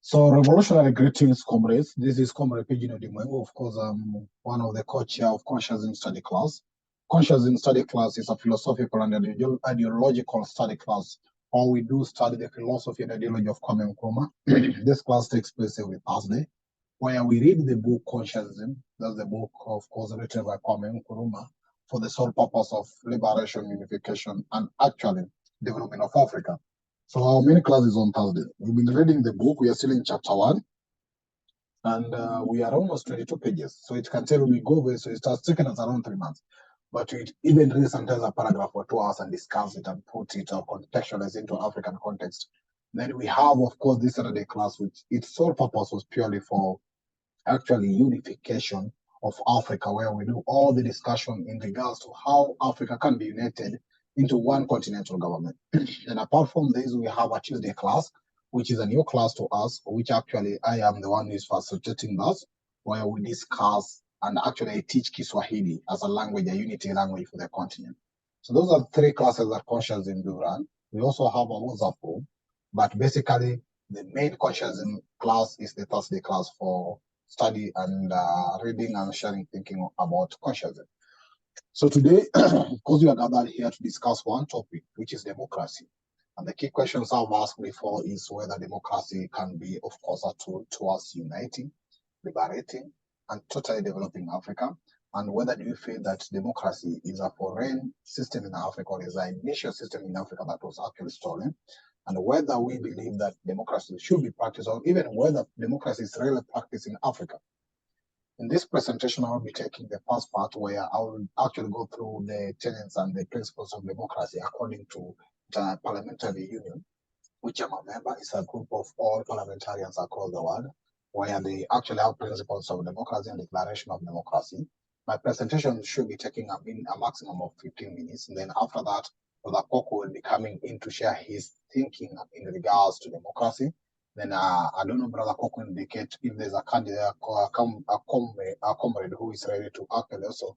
So, revolutionary greetings, comrades. This is Comrade Pidgin Odimoyo. Of course, I'm one of the co-chair of Consciousness Study Class. Consciousness Study Class is a philosophical and ideological study class, where we do study the philosophy and ideology of Kwame Nkrumah. This class takes place every Thursday, where we read the book Consciousness. That's the book, of course, written by Kwame Nkrumah for the sole purpose of liberation, unification, and actually development of Africa. So our main class is on Thursday. We've been reading the book. We are still in chapter 1, and we are almost 22 pages. So it can tell we go away. So it starts taking us around 3 months. But we even read sometimes a paragraph for 2 hours and discuss it and put it or contextualize into African context. Then we have, of course, this Saturday class, which its sole purpose was purely for actually unification of Africa, where we do all the discussion in regards to how Africa can be united into one continental government. And apart from this, we have a Tuesday class, which is a new class to us, which actually I am the one who is facilitating us, where we discuss and actually teach Kiswahili as a language, a unity language for the continent. So those are 3 classes that Consciousness do run. We also have a WhatsApp group, but basically the main Consciousness class is the Thursday class for study and reading and sharing thinking about consciousness. So today, because we are gathered here to discuss one topic, which is democracy. And the key questions I've asked before is whether democracy can be, of course, a tool towards uniting, liberating, and totally developing Africa. And whether do you feel that democracy is a foreign system in Africa or is an initial system in Africa that was actually stolen? And whether we believe that democracy should be practiced or even whether democracy is really practiced in Africa. In this presentation, I will be taking the first part where I will actually go through the tenets and the principles of democracy according to the Parliamentary Union, which I'm a member. It's a group of all parliamentarians across the world, where they actually have principles of democracy and declaration of democracy. My presentation should be taking a maximum of 15 minutes. And then after that, Brother Koko will be coming in to share his thinking in regards to democracy. Then I don't know, Brother Koko indicate if there's a candidate, a comrade who is ready to actually also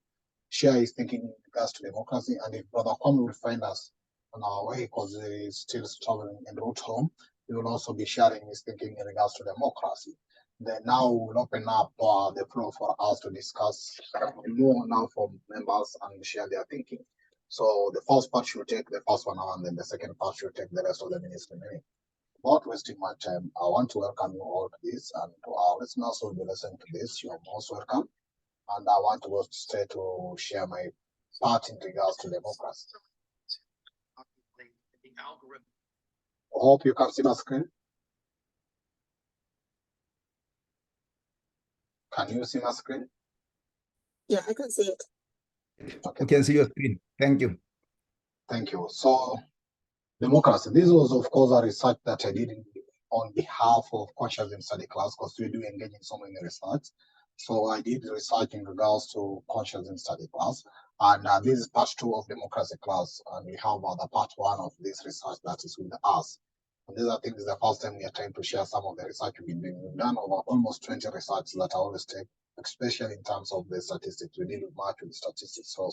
share his thinking in regards to democracy. And if Brother Kwame will find us on our way because he is still traveling en route home, he will also be sharing his thinking in regards to democracy. Then now we will open up the floor for us to discuss more now from members and share their thinking. So the first part should take the first 1 hour, and then the second part should take the rest of the minutes remaining. Without wasting my time, I want to welcome you all to this, and to our listeners who will be listening to this, you are most welcome. And I want to go straight to share my part in regards to democracy. I hope you can see my screen. Can you see my screen? Yeah, I can see it. Okay. I can see your screen. Thank you. Thank you. So, democracy. This was, of course, a research that I did on behalf of Consciousness Study Class, because we do engage in so many research. So I did research in regards to Consciousness Study Class, and this is part 2 of democracy class, and we have the part 1 of this research that is with us. And this, I think, is the first time we are trying to share some of the research we've been doing. We've done over almost 20 research that I always take, especially in terms of the statistics. We deal much with statistics, so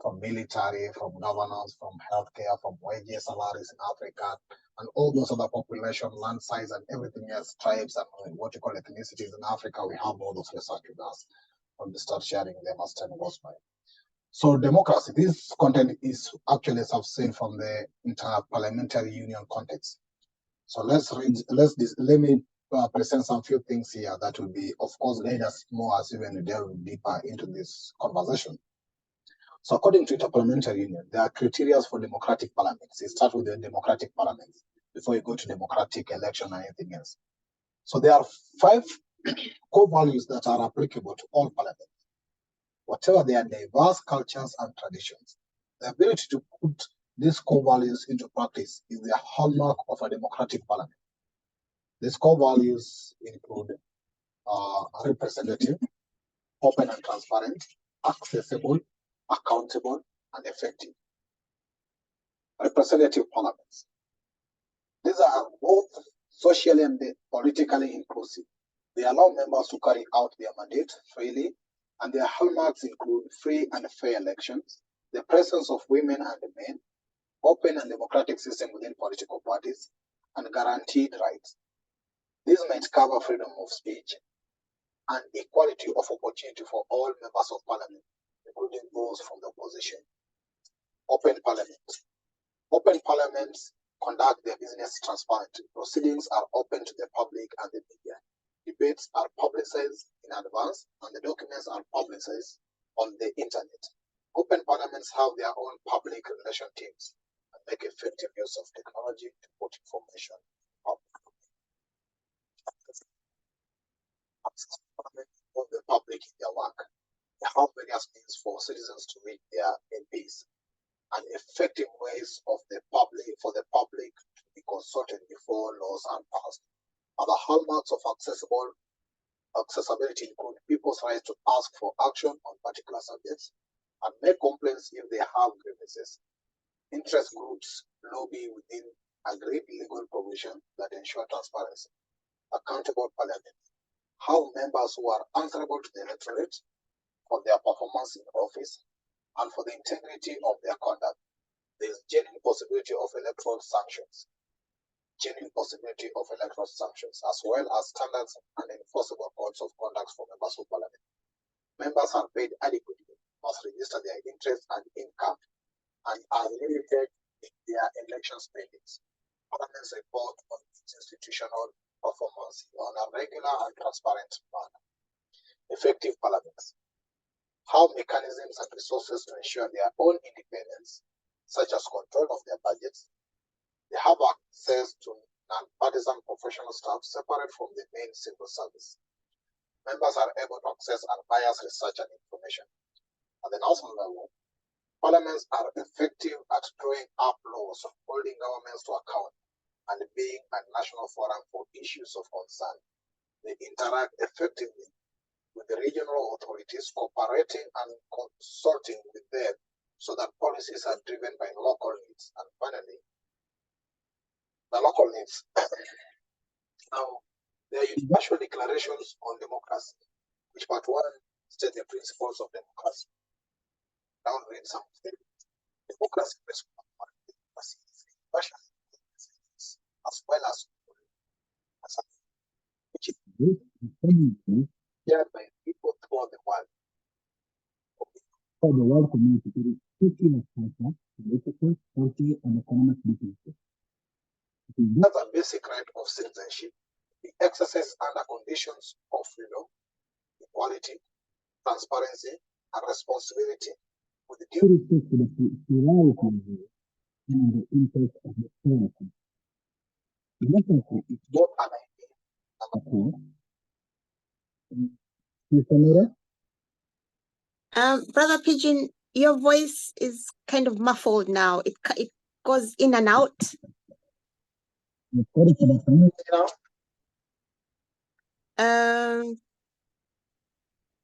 from military, from governance, from healthcare, from wages, salaries in Africa, and all those other population, land size, and everything else, tribes, and what you call ethnicities in Africa. We have all those research with us. And we start sharing them as time goes by. So democracy, this content is actually subset from the Inter-Parliamentary Union context. So let me present some few things here that will be, of course, guide us more as even delve deeper into this conversation. So according to Interparliamentary Union, there are criteria for democratic parliaments. You start with the democratic parliaments before you go to democratic election and anything else. So there are 5 core values that are applicable to all parliaments. Whatever their diverse cultures and traditions, the ability to put these core values into practice is the hallmark of a democratic parliament. These core values include representative, open and transparent, accessible, accountable, and effective. Representative parliaments. These are both socially and politically inclusive. They allow members to carry out their mandate freely, and their hallmarks include free and fair elections, the presence of women and men, open and democratic system within political parties, and guaranteed rights. This might cover freedom of speech and equality of opportunity for all members of parliament, including those from the opposition. Open parliament. Open parliaments conduct their business transparently. Proceedings are open to the public and the media. Debates are publicized in advance, and the documents are publicized on the internet. Open parliaments have their own public relation teams and make effective use of technology to put information out. Of the public in their work. They have various means for citizens to reach their MPs and effective ways for the public to be consulted before laws are passed. Other hallmarks of accessibility include people's right to ask for action on particular subjects and make complaints if they have grievances. Interest groups lobby within agreed legal provision that ensure transparency. Accountable parliament. How members who are answerable to the electorate for their performance in office and for the integrity of their conduct. There is genuine possibility of electoral sanctions. As well as standards and enforceable codes of conduct for members of parliament. Members are paid adequately, must register their interest and income, and are limited in their election spendings. Parliament's report on its institutional performance on a regular and transparent manner. Effective parliaments. Have mechanisms and resources to ensure their own independence, such as control of their budgets. They have access to non-partisan professional staff separate from the main civil service. Members are able to access unbiased research and information. At the national level, parliaments are effective at drawing up laws, holding governments to account, and being a national forum for issues of concern. They interact effectively with the regional authorities, cooperating and consulting with them so that policies are driven by local needs. And finally, the local needs. Now, there are universal declarations on democracy, which part 1 state the principles of democracy. Now read some of them. Democracy is universal, as well as which is shared by people throughout the world. For the world community, irrespective of culture, political, social, and economic differences. That's a basic right of citizenship, the exercise under conditions of freedom, equality, transparency, and responsibility with the due respect to the plurality of views and the interest of the society. Democracy is both an idea and Brother Pigeon, your voice is kind of muffled now. It goes in and out.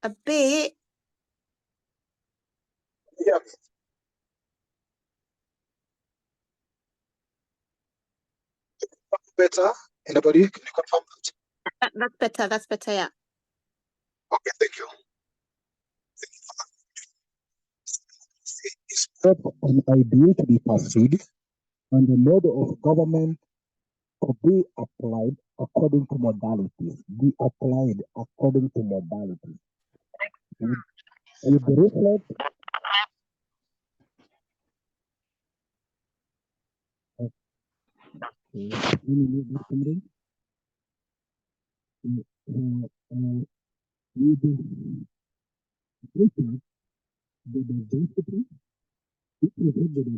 A bit. Yeah. Better? Anybody? Can you confirm that? That's better. That's better, yeah. Okay, thank you. It's an idea to be pursued, and the model of government to be applied according to modalities. Be applied according to modalities. With the reflect.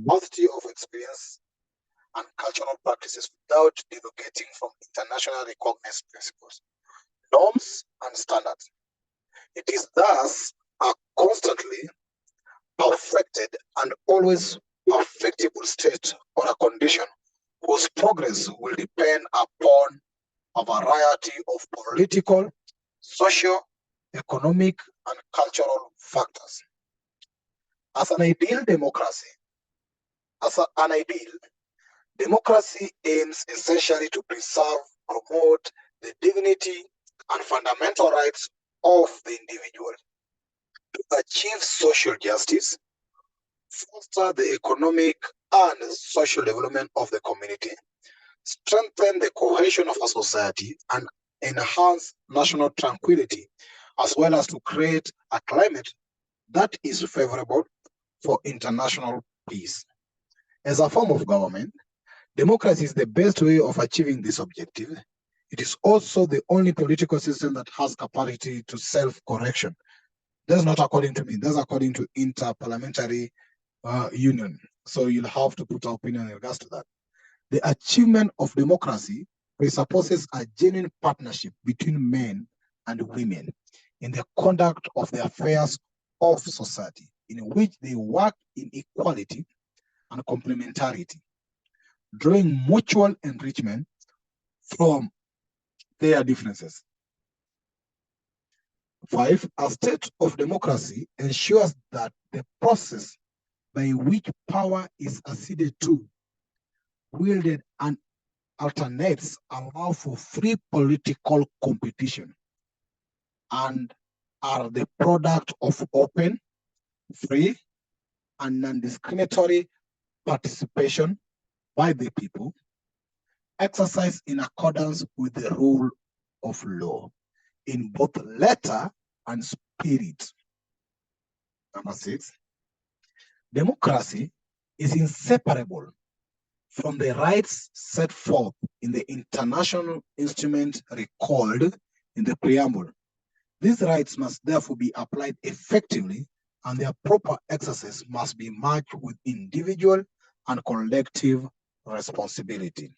Multitude of experience and cultural practices without derogating from internationally recognized principles, norms, and standards. It is thus a constantly perfected and always perfectible state or a condition whose progress will depend upon a variety of political, social, economic, and cultural factors. As an ideal democracy aims essentially to preserve, promote the dignity and fundamental rights of the individual, to achieve social justice, foster the economic and social development of the community, strengthen the cohesion of a society, and enhance national tranquility, as well as to create a climate that is favorable for international peace. As a form of government, democracy is the best way of achieving this objective. It is also the only political system that has capacity to self-correction. That's not according to me, that's according to Inter-Parliamentary Union. So you'll have to put our opinion in regards to that. The achievement of democracy presupposes a genuine partnership between men and women in the conduct of the affairs of society, in which they work in equality and complementarity, drawing mutual enrichment from their differences. 5, a state of democracy ensures that the process by which power is acceded to, wielded, and alternates allow for free political competition and are the product of open, free, and non-discriminatory participation by the people, exercised in accordance with the rule of law in both letter and spirit. Number 6, democracy is inseparable from the rights set forth in the international instrument recalled in the preamble. These rights must therefore be applied effectively, and their proper exercise must be matched with individual and collective responsibility.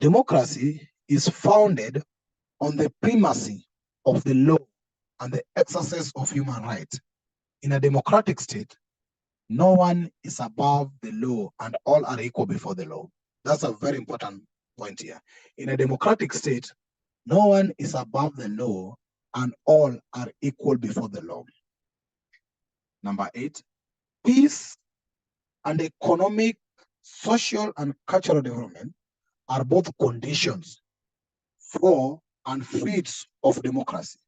Democracy is founded on the primacy of the law and the exercise of human rights. In a democratic state, no one is above the law and all are equal before the law. That's a very important point here. In a democratic state, no one is above the law and all are equal before the law. Number 8, peace and economic, social, and cultural development are both conditions for and feats of democracy.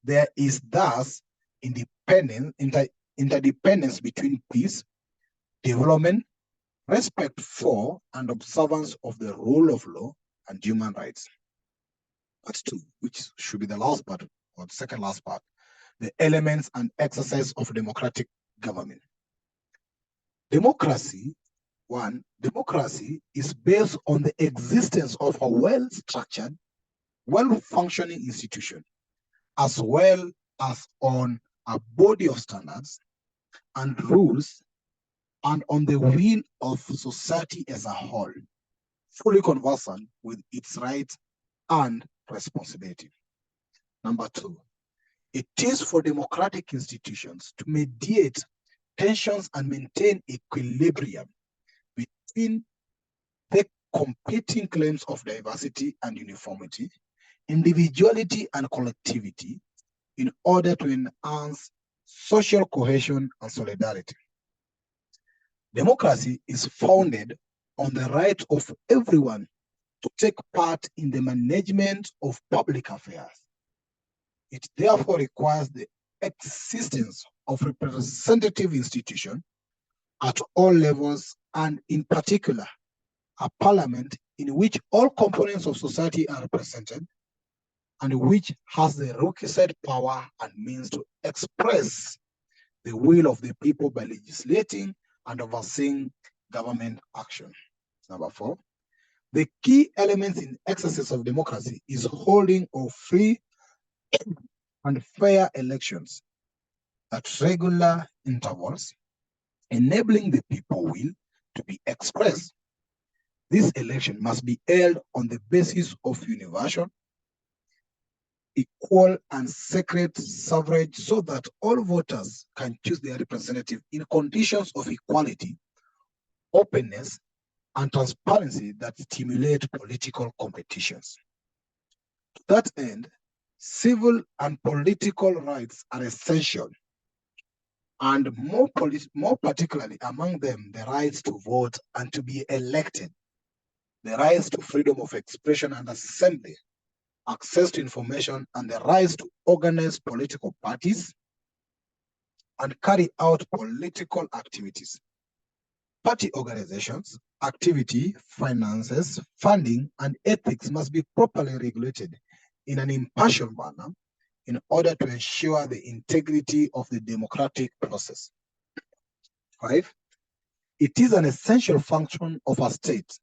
There is thus interdependence between peace, development, respect for, and observance of the rule of law and human rights. Part 2, which should be the last part, or the second last part, the elements and exercise of democratic government. Democracy, 1, democracy is based on the existence of a well-structured, well-functioning institution, as well as on a body of standards and rules, and on the will of society as a whole, fully conversant with its rights and responsibility. Number 2, it is for democratic institutions to mediate tensions and maintain equilibrium between the competing claims of diversity and uniformity, individuality and collectivity, in order to enhance social cohesion and solidarity. Democracy is founded on the right of everyone to take part in the management of public affairs. It therefore requires the existence of representative institutions at all levels, and in particular, a parliament in which all components of society are represented and which has the requisite power and means to express the will of the people by legislating and overseeing government action. Number 4, the key elements in exercise of democracy is holding of free and fair elections at regular intervals, enabling the people will to be expressed. This election must be held on the basis of universal, equal, and sacred suffrage, so that all voters can choose their representative in conditions of equality, openness, and transparency that stimulate political competitions. To that end, civil and political rights are essential, and more particularly among them, the rights to vote and to be elected, the rights to freedom of expression and assembly, access to information, and the rights to organize political parties and carry out political activities. Party organizations, activity, finances, funding, and ethics must be properly regulated in an impartial manner in order to ensure the integrity of the democratic process. 5. It is an essential function of a state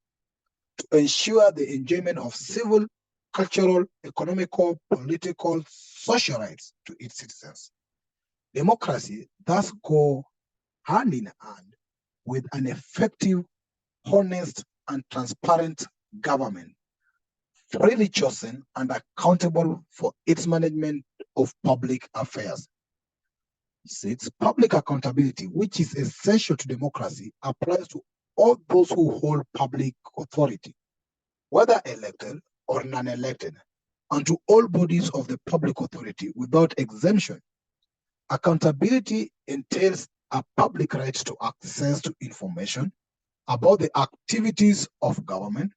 to ensure the enjoyment of civil, cultural, economical, political, social rights to its citizens. Democracy thus goes hand in hand with an effective, honest, and transparent government, freely chosen and accountable for its management of public affairs. 6. Public accountability, which is essential to democracy, applies to all those who hold public authority, whether elected or non-elected, and to all bodies of the public authority without exemption. Accountability entails a public right to access to information about the activities of government,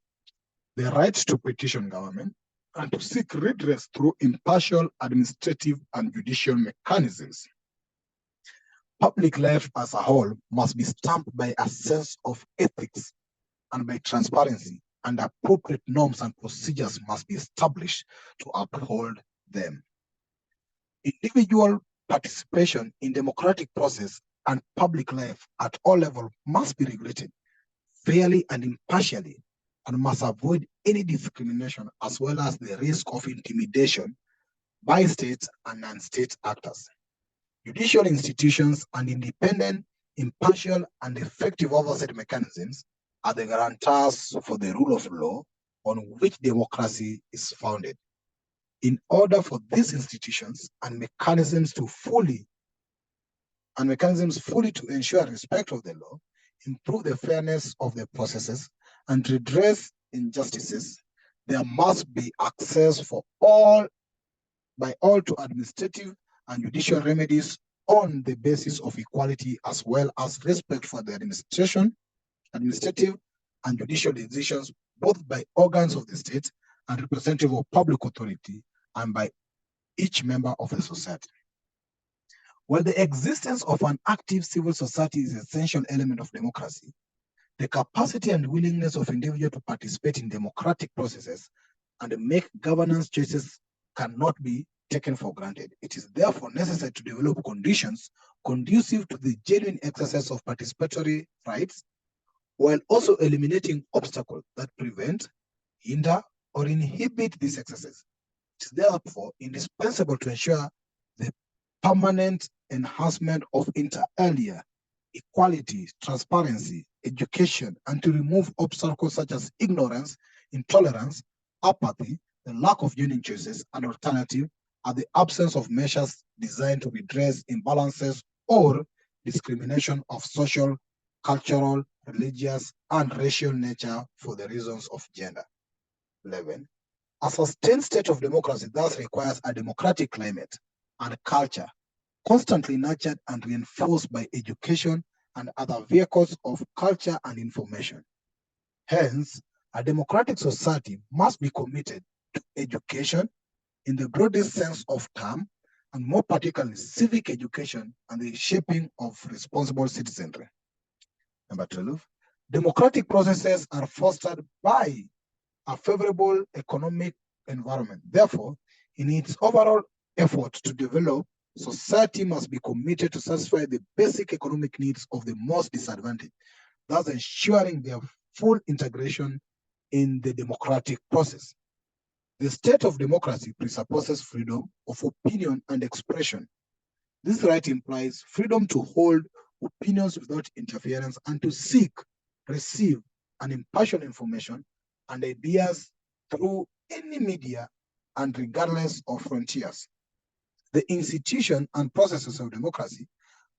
the right to petition government, and to seek redress through impartial administrative and judicial mechanisms. Public life as a whole must be stamped by a sense of ethics and by transparency, and appropriate norms and procedures must be established to uphold them. Individual participation in democratic process and public life at all levels must be regulated fairly and impartially, and must avoid any discrimination as well as the risk of intimidation by state and non-state actors. Judicial institutions and independent, impartial, and effective oversight mechanisms are the guarantors for the rule of law on which democracy is founded. In order for these institutions and mechanisms fully to ensure respect of the law, improve the fairness of the processes, and redress injustices, there must be access by all to administrative and judicial remedies on the basis of equality, as well as respect for the administrative and judicial decisions, both by organs of the state and representative of public authority, and by each member of the society. While the existence of an active civil society is an essential element of democracy, the capacity and willingness of individuals to participate in democratic processes and make governance choices cannot be taken for granted. It is therefore necessary to develop conditions conducive to the genuine exercise of participatory rights, while also eliminating obstacles that prevent, hinder, or inhibit these exercises. It is therefore indispensable to ensure the permanent enhancement of inter alia, equality, transparency, education, and to remove obstacles such as ignorance, intolerance, apathy, the lack of genuine choices and alternative, and the absence of measures designed to redress imbalances or discrimination of social, cultural, religious, and racial nature for the reasons of gender. 11. A sustained state of democracy thus requires a democratic climate and culture constantly nurtured and reinforced by education and other vehicles of culture and information. Hence, a democratic society must be committed to education in the broadest sense of term, and more particularly civic education and the shaping of responsible citizenry. Number 12, democratic processes are fostered by a favorable economic environment. Therefore, in its overall effort to develop, society must be committed to satisfy the basic economic needs of the most disadvantaged, thus ensuring their full integration in the democratic process. The state of democracy presupposes freedom of opinion and expression. This right implies freedom to hold opinions without interference and to seek, receive, and impartial information and ideas through any media and regardless of frontiers. The institution and processes of democracy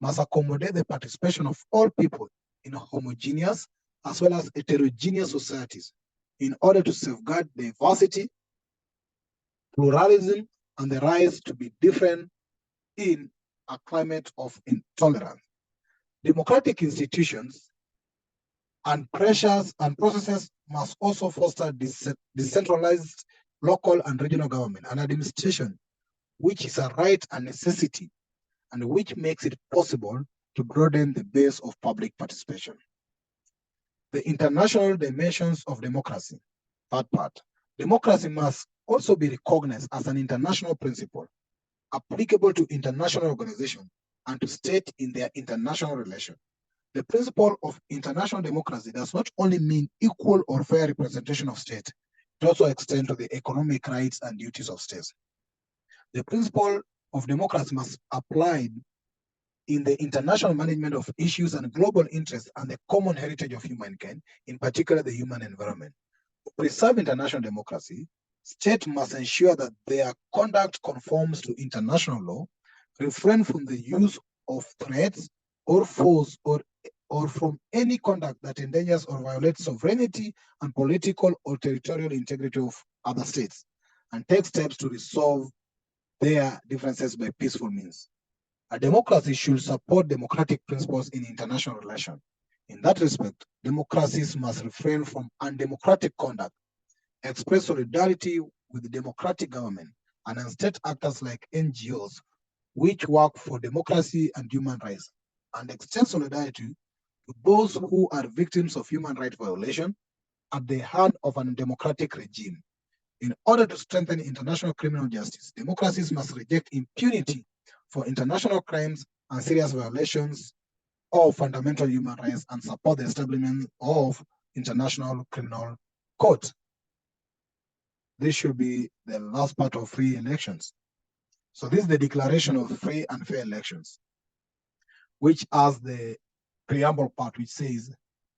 must accommodate the participation of all people in homogeneous as well as heterogeneous societies in order to safeguard diversity, pluralism, and the right to be different in a climate of intolerance. Democratic institutions and pressures and processes must also foster decentralized local and regional government and administration, which is a right and necessity, and which makes it possible to broaden the base of public participation. The international dimensions of democracy. Third part. Democracy must also be recognized as an international principle applicable to international organizations and to states in their international relations. The principle of international democracy does not only mean equal or fair representation of states, it also extends to the economic rights and duties of states. The principle of democracy must apply in the international management of issues and global interests and the common heritage of humankind, in particular the human environment. To preserve international democracy, states must ensure that their conduct conforms to international law, refrain from the use of threats or force or from any conduct that endangers or violates sovereignty and political or territorial integrity of other states, and take steps to resolve their differences by peaceful means. A democracy should support democratic principles in international relations. In that respect, democracies must refrain from undemocratic conduct, express solidarity with the democratic government, and state actors like NGOs, which work for democracy and human rights, and extend solidarity to those who are victims of human rights violation at the hand of an undemocratic regime. In order to strengthen international criminal justice, democracies must reject impunity for international crimes and serious violations of fundamental human rights and support the establishment of international criminal court. This should be the last part of free elections. So this is the declaration of free and fair elections, which has the preamble part, which says,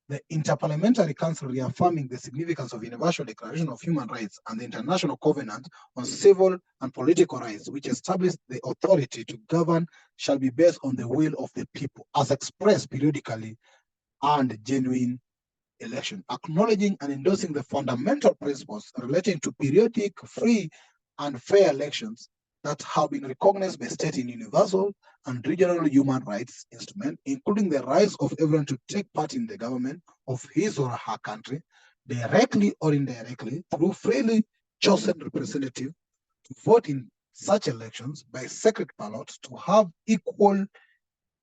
the Interparliamentary Council reaffirming the significance of Universal Declaration of Human Rights and the International Covenant on Civil and Political Rights, which establish the authority to govern, shall be based on the will of the people, as expressed periodically and genuine election, acknowledging and endorsing the fundamental principles relating to periodic, free, and fair elections that have been recognized by state in universal and regional human rights instruments, including the rights of everyone to take part in the government of his or her country, directly or indirectly, through freely chosen representatives, to vote in such elections by secret ballot, to have equal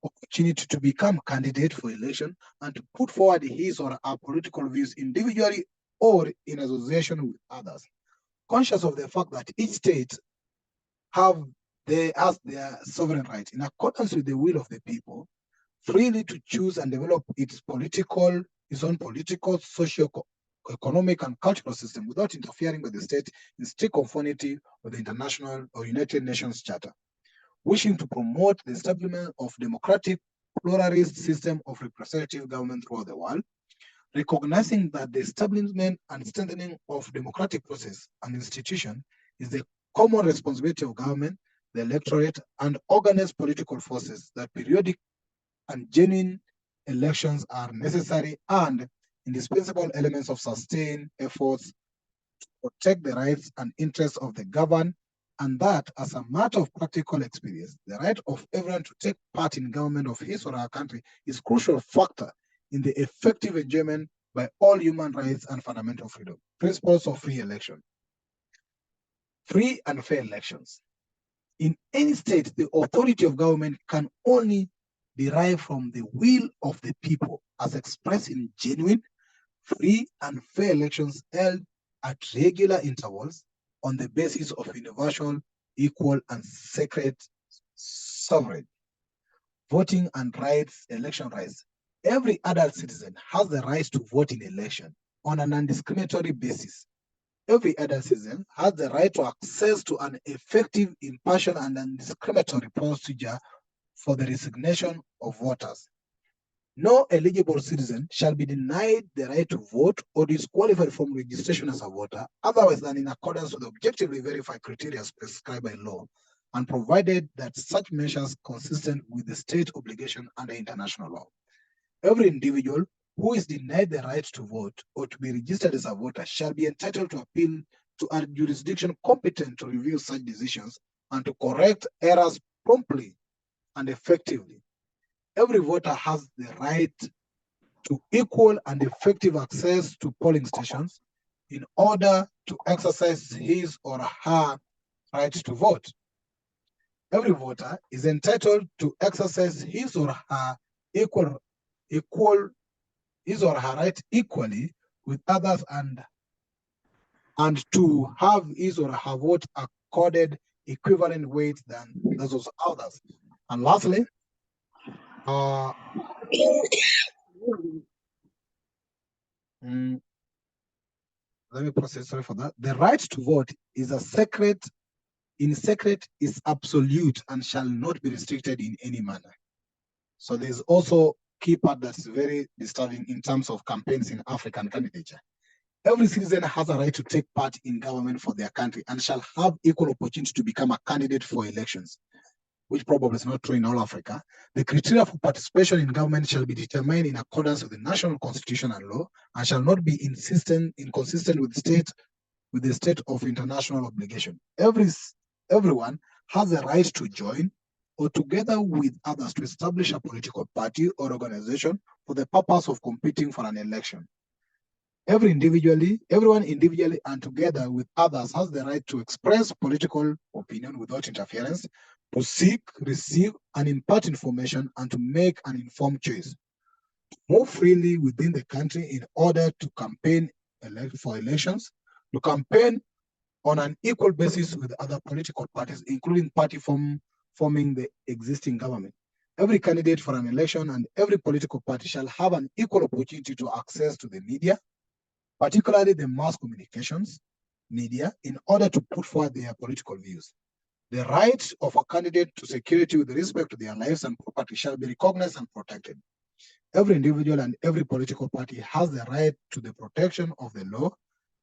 opportunity to become candidate for election, and to put forward his or her political views individually or in association with others, conscious of the fact that each state has their sovereign right in accordance with the will of the people, freely to choose and develop its own political, socio-economic, and cultural system without interfering with the state in strict conformity with the International or United Nations Charter, wishing to promote the establishment of democratic, pluralist system of representative government throughout the world, recognizing that the establishment and strengthening of democratic process and institution is the common responsibility of government, the electorate, and organized political forces, that periodic and genuine elections are necessary and indispensable elements of sustained efforts to protect the rights and interests of the governed, and that, as a matter of practical experience, the right of everyone to take part in government of his or her country is a crucial factor in the effective enjoyment by all human rights and fundamental freedom. Principles of free election. Free and fair elections. In any state, the authority of government can only derive from the will of the people, as expressed in genuine, free, and fair elections held at regular intervals on the basis of universal, equal, and sacred sovereign voting and rights, election rights. Every adult citizen has the right to vote in election on an undiscriminatory basis. Every adult citizen has the right to access to an effective, impartial, and undiscriminatory procedure for the resignation of voters. No eligible citizen shall be denied the right to vote or disqualified from registration as a voter, otherwise than in accordance with objectively verified criteria prescribed by law, and provided that such measures consistent with the state obligation under international law. Every individual who is denied the right to vote or to be registered as a voter shall be entitled to appeal to a jurisdiction competent to review such decisions and to correct errors promptly and effectively. Every voter has the right to equal and effective access to polling stations in order to exercise his or her right to vote. Every voter is entitled to exercise his or her equal his or her right equally with others and to have his or her vote accorded equivalent weight than those of others. And lastly, let me proceed, sorry for that. The right to vote is is absolute and shall not be restricted in any manner. So there's also key part that's very disturbing in terms of campaigns in African candidature. Every citizen has a right to take part in government for their country and shall have equal opportunity to become a candidate for elections, which probably is not true in all Africa. The criteria for participation in government shall be determined in accordance with the national constitution and law and shall not be inconsistent with the state of international obligation. Everyone has a right to join or together with others to establish a political party or organization for the purpose of competing for an election. Everyone individually and together with others has the right to express political opinion without interference, to seek, receive, and impart information, and to make an informed choice. To move freely within the country in order to campaign for elections, to campaign on an equal basis with other political parties, including party forming the existing government. Every candidate for an election and every political party shall have an equal opportunity to access to the media, particularly the mass communications media, in order to put forward their political views. The right of a candidate to security with respect to their lives and property shall be recognized and protected. Every individual and every political party has the right to the protection of the law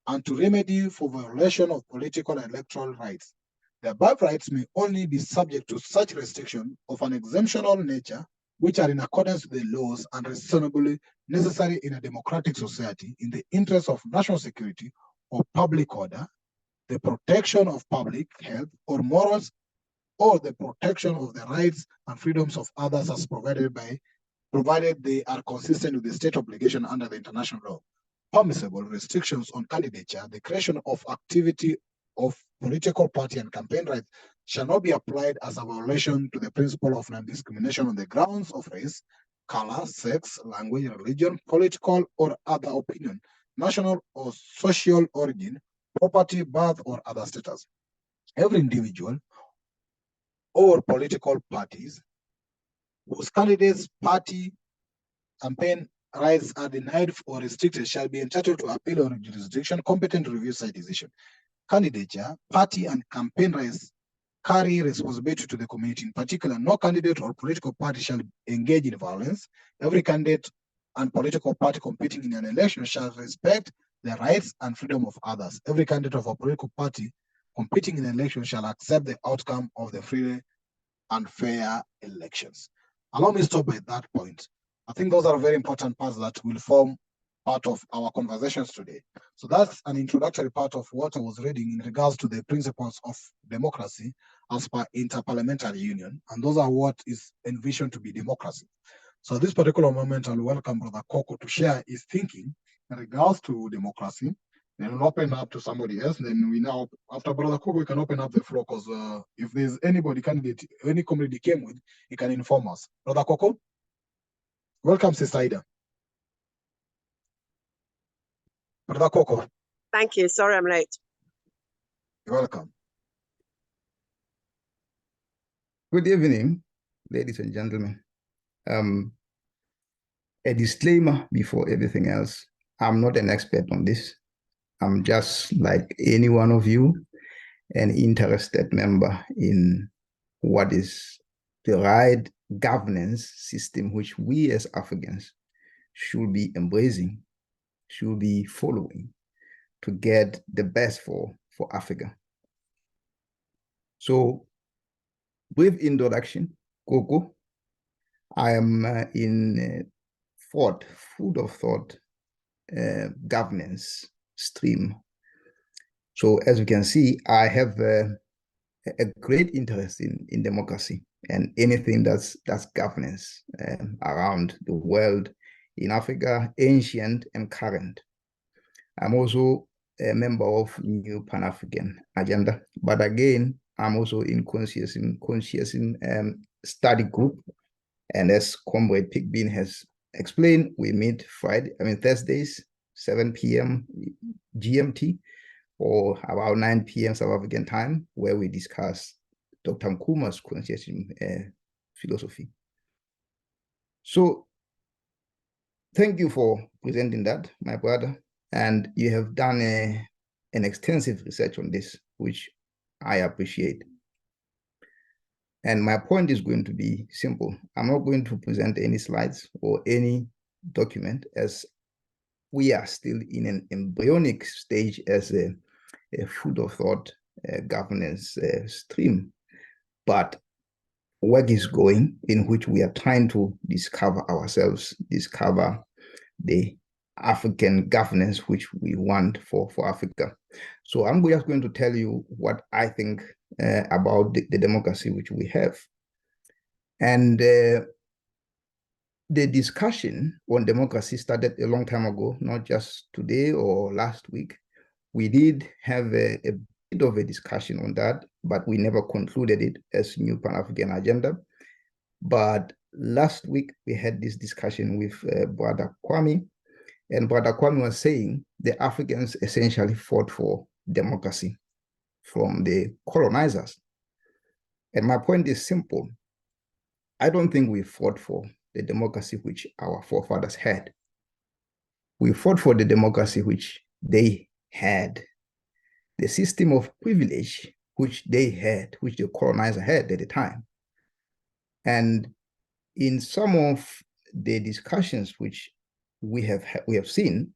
and to remedy for violation of political and electoral rights. The above rights may only be subject to such restriction of an exemptional nature which are in accordance with the laws and reasonably necessary in a democratic society in the interest of national security or public order, the protection of public health or morals, or the protection of the rights and freedoms of others as provided they are consistent with the state obligation under the international law. Permissible restrictions on candidature, the creation of activity of political party and campaign rights shall not be applied as a violation to the principle of non-discrimination on the grounds of race, color, sex, language, religion, political or other opinion, national or social origin, property, birth, or other status. Every individual or political parties whose candidates' party campaign rights are denied or restricted shall be entitled to appeal or jurisdiction competent to review such decision. Candidature, party, and campaign rights carry responsibility to the community. In particular, no candidate or political party shall engage in violence. Every candidate and political party competing in an election shall respect the rights and freedom of others. Every candidate of a political party competing in an election shall accept the outcome of the free and fair elections. Allow me to stop at that point. I think those are very important parts that will form part of our conversations today. So that's an introductory part of what I was reading in regards to the principles of democracy as per Interparliamentary Union. And those are what is envisioned to be democracy. So at this particular moment, I'll welcome Brother Coco to share his thinking in regards to democracy. Then we'll open up to somebody else. Then we now, after Brother Coco, we can open up the floor because if there's anybody candidate, any community came with, he can inform us. Brother Coco? Welcome, Sister Ida. Brother Coco. Thank you. Sorry I'm late. You're welcome. Good evening, ladies and gentlemen. A disclaimer before everything else. I'm not an expert on this. I'm just like any one of you, an interested member in what is the right governance system which we as Africans should be embracing, should be following to get the best for Africa. So, brief introduction, Coco. I am in food of thought governance stream. So as you can see, I have a great interest in democracy and anything that's governance around the world, in Africa, ancient and current. I'm also a member of New Pan-African Agenda, but again, I'm also in Consciousism study group. And as Comrade Pigbin has explained, we meet Thursdays, 7 p.m. GMT, or about 9 p.m. South African time, where we discuss Dr. Nkuma's Constitution philosophy. So thank you for presenting that, my brother. And you have done an extensive research on this, which I appreciate. And my point is going to be simple. I'm not going to present any slides or any document, as we are still in an embryonic stage as a food of thought governance stream. But work is going, in which we are trying to discover ourselves, discover the African governance which we want for Africa. So I'm just going to tell you what I think about the democracy which we have. And the discussion on democracy started a long time ago, not just today or last week. We did have a bit of a discussion on that, but we never concluded it as New Pan-African Agenda. But last week, we had this discussion with Brother Kwame, and Brother Kwame was saying the Africans essentially fought for democracy from the colonizers. And my point is simple. I don't think we fought for the democracy which our forefathers had. We fought for the democracy which they had, the system of privilege which they had, which the colonizer had at the time. And in some of the discussions which we have seen,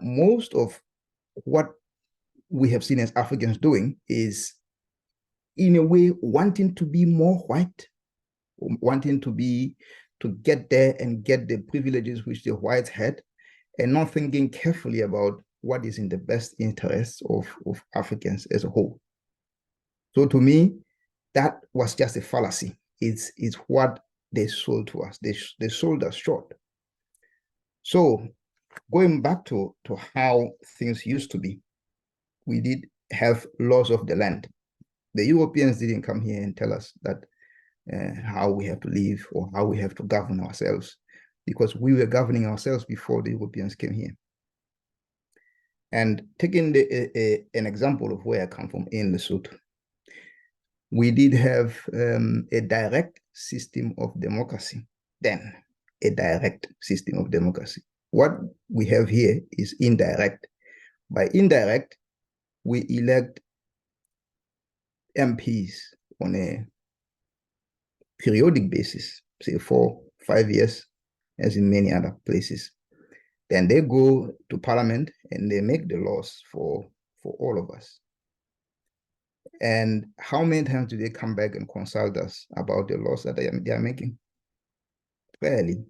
most of what we have seen as Africans doing is, in a way, wanting to be more white, wanting to get there and get the privileges which the whites had, and not thinking carefully about what is in the best interests of Africans as a whole. So to me, that was just a fallacy. It's what they sold to us. They sold us short. So going back to how things used to be, we did have laws of the land. The Europeans didn't come here and tell us that how we have to live or how we have to govern ourselves, because we were governing ourselves before the Europeans came here. And taking an example of where I come from in Lesotho, we did have a direct system of democracy then, a direct system of democracy. What we have here is indirect. By indirect, we elect MPs on a periodic basis, say 4-5 years, as in many other places. Then they go to parliament and they make the laws for all of us. And how many times do they come back and consult us about the laws that they are making? Rarely.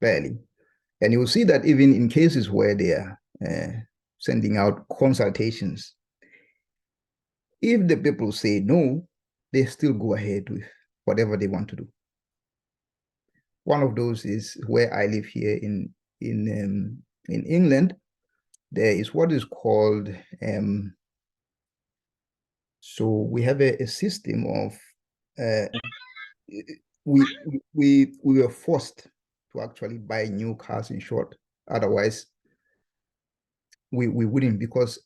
And you will see that even in cases where they are sending out consultations, if the people say no, they still go ahead with whatever they want to do. One of those is where I live here in England. There is what is called so we have a system of we were forced to actually buy new cars, in short. Otherwise, we wouldn't, because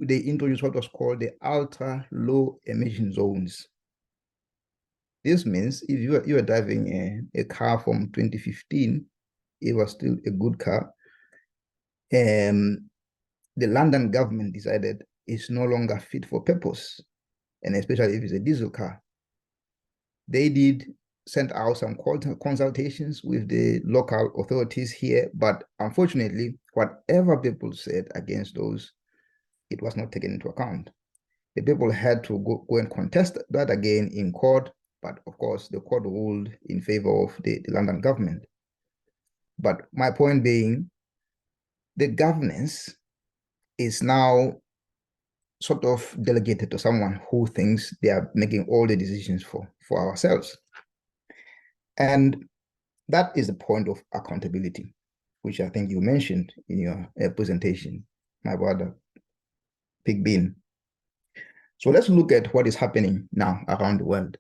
they introduced what was called the ultra low emission zones. This means if you are driving a car from 2015, it was still a good car. The London government decided it's no longer fit for purpose, and especially if it's a diesel car. They did send out some consultations with the local authorities here, but unfortunately, whatever people said against those, it was not taken into account. The people had to go and contest that again in court, but of course, the court ruled in favor of the London government. But my point being, the governance is now sort of delegated to someone who thinks they are making all the decisions for ourselves. And that is the point of accountability, which I think you mentioned in your presentation, my brother Big Bean. So let's look at what is happening now around the world.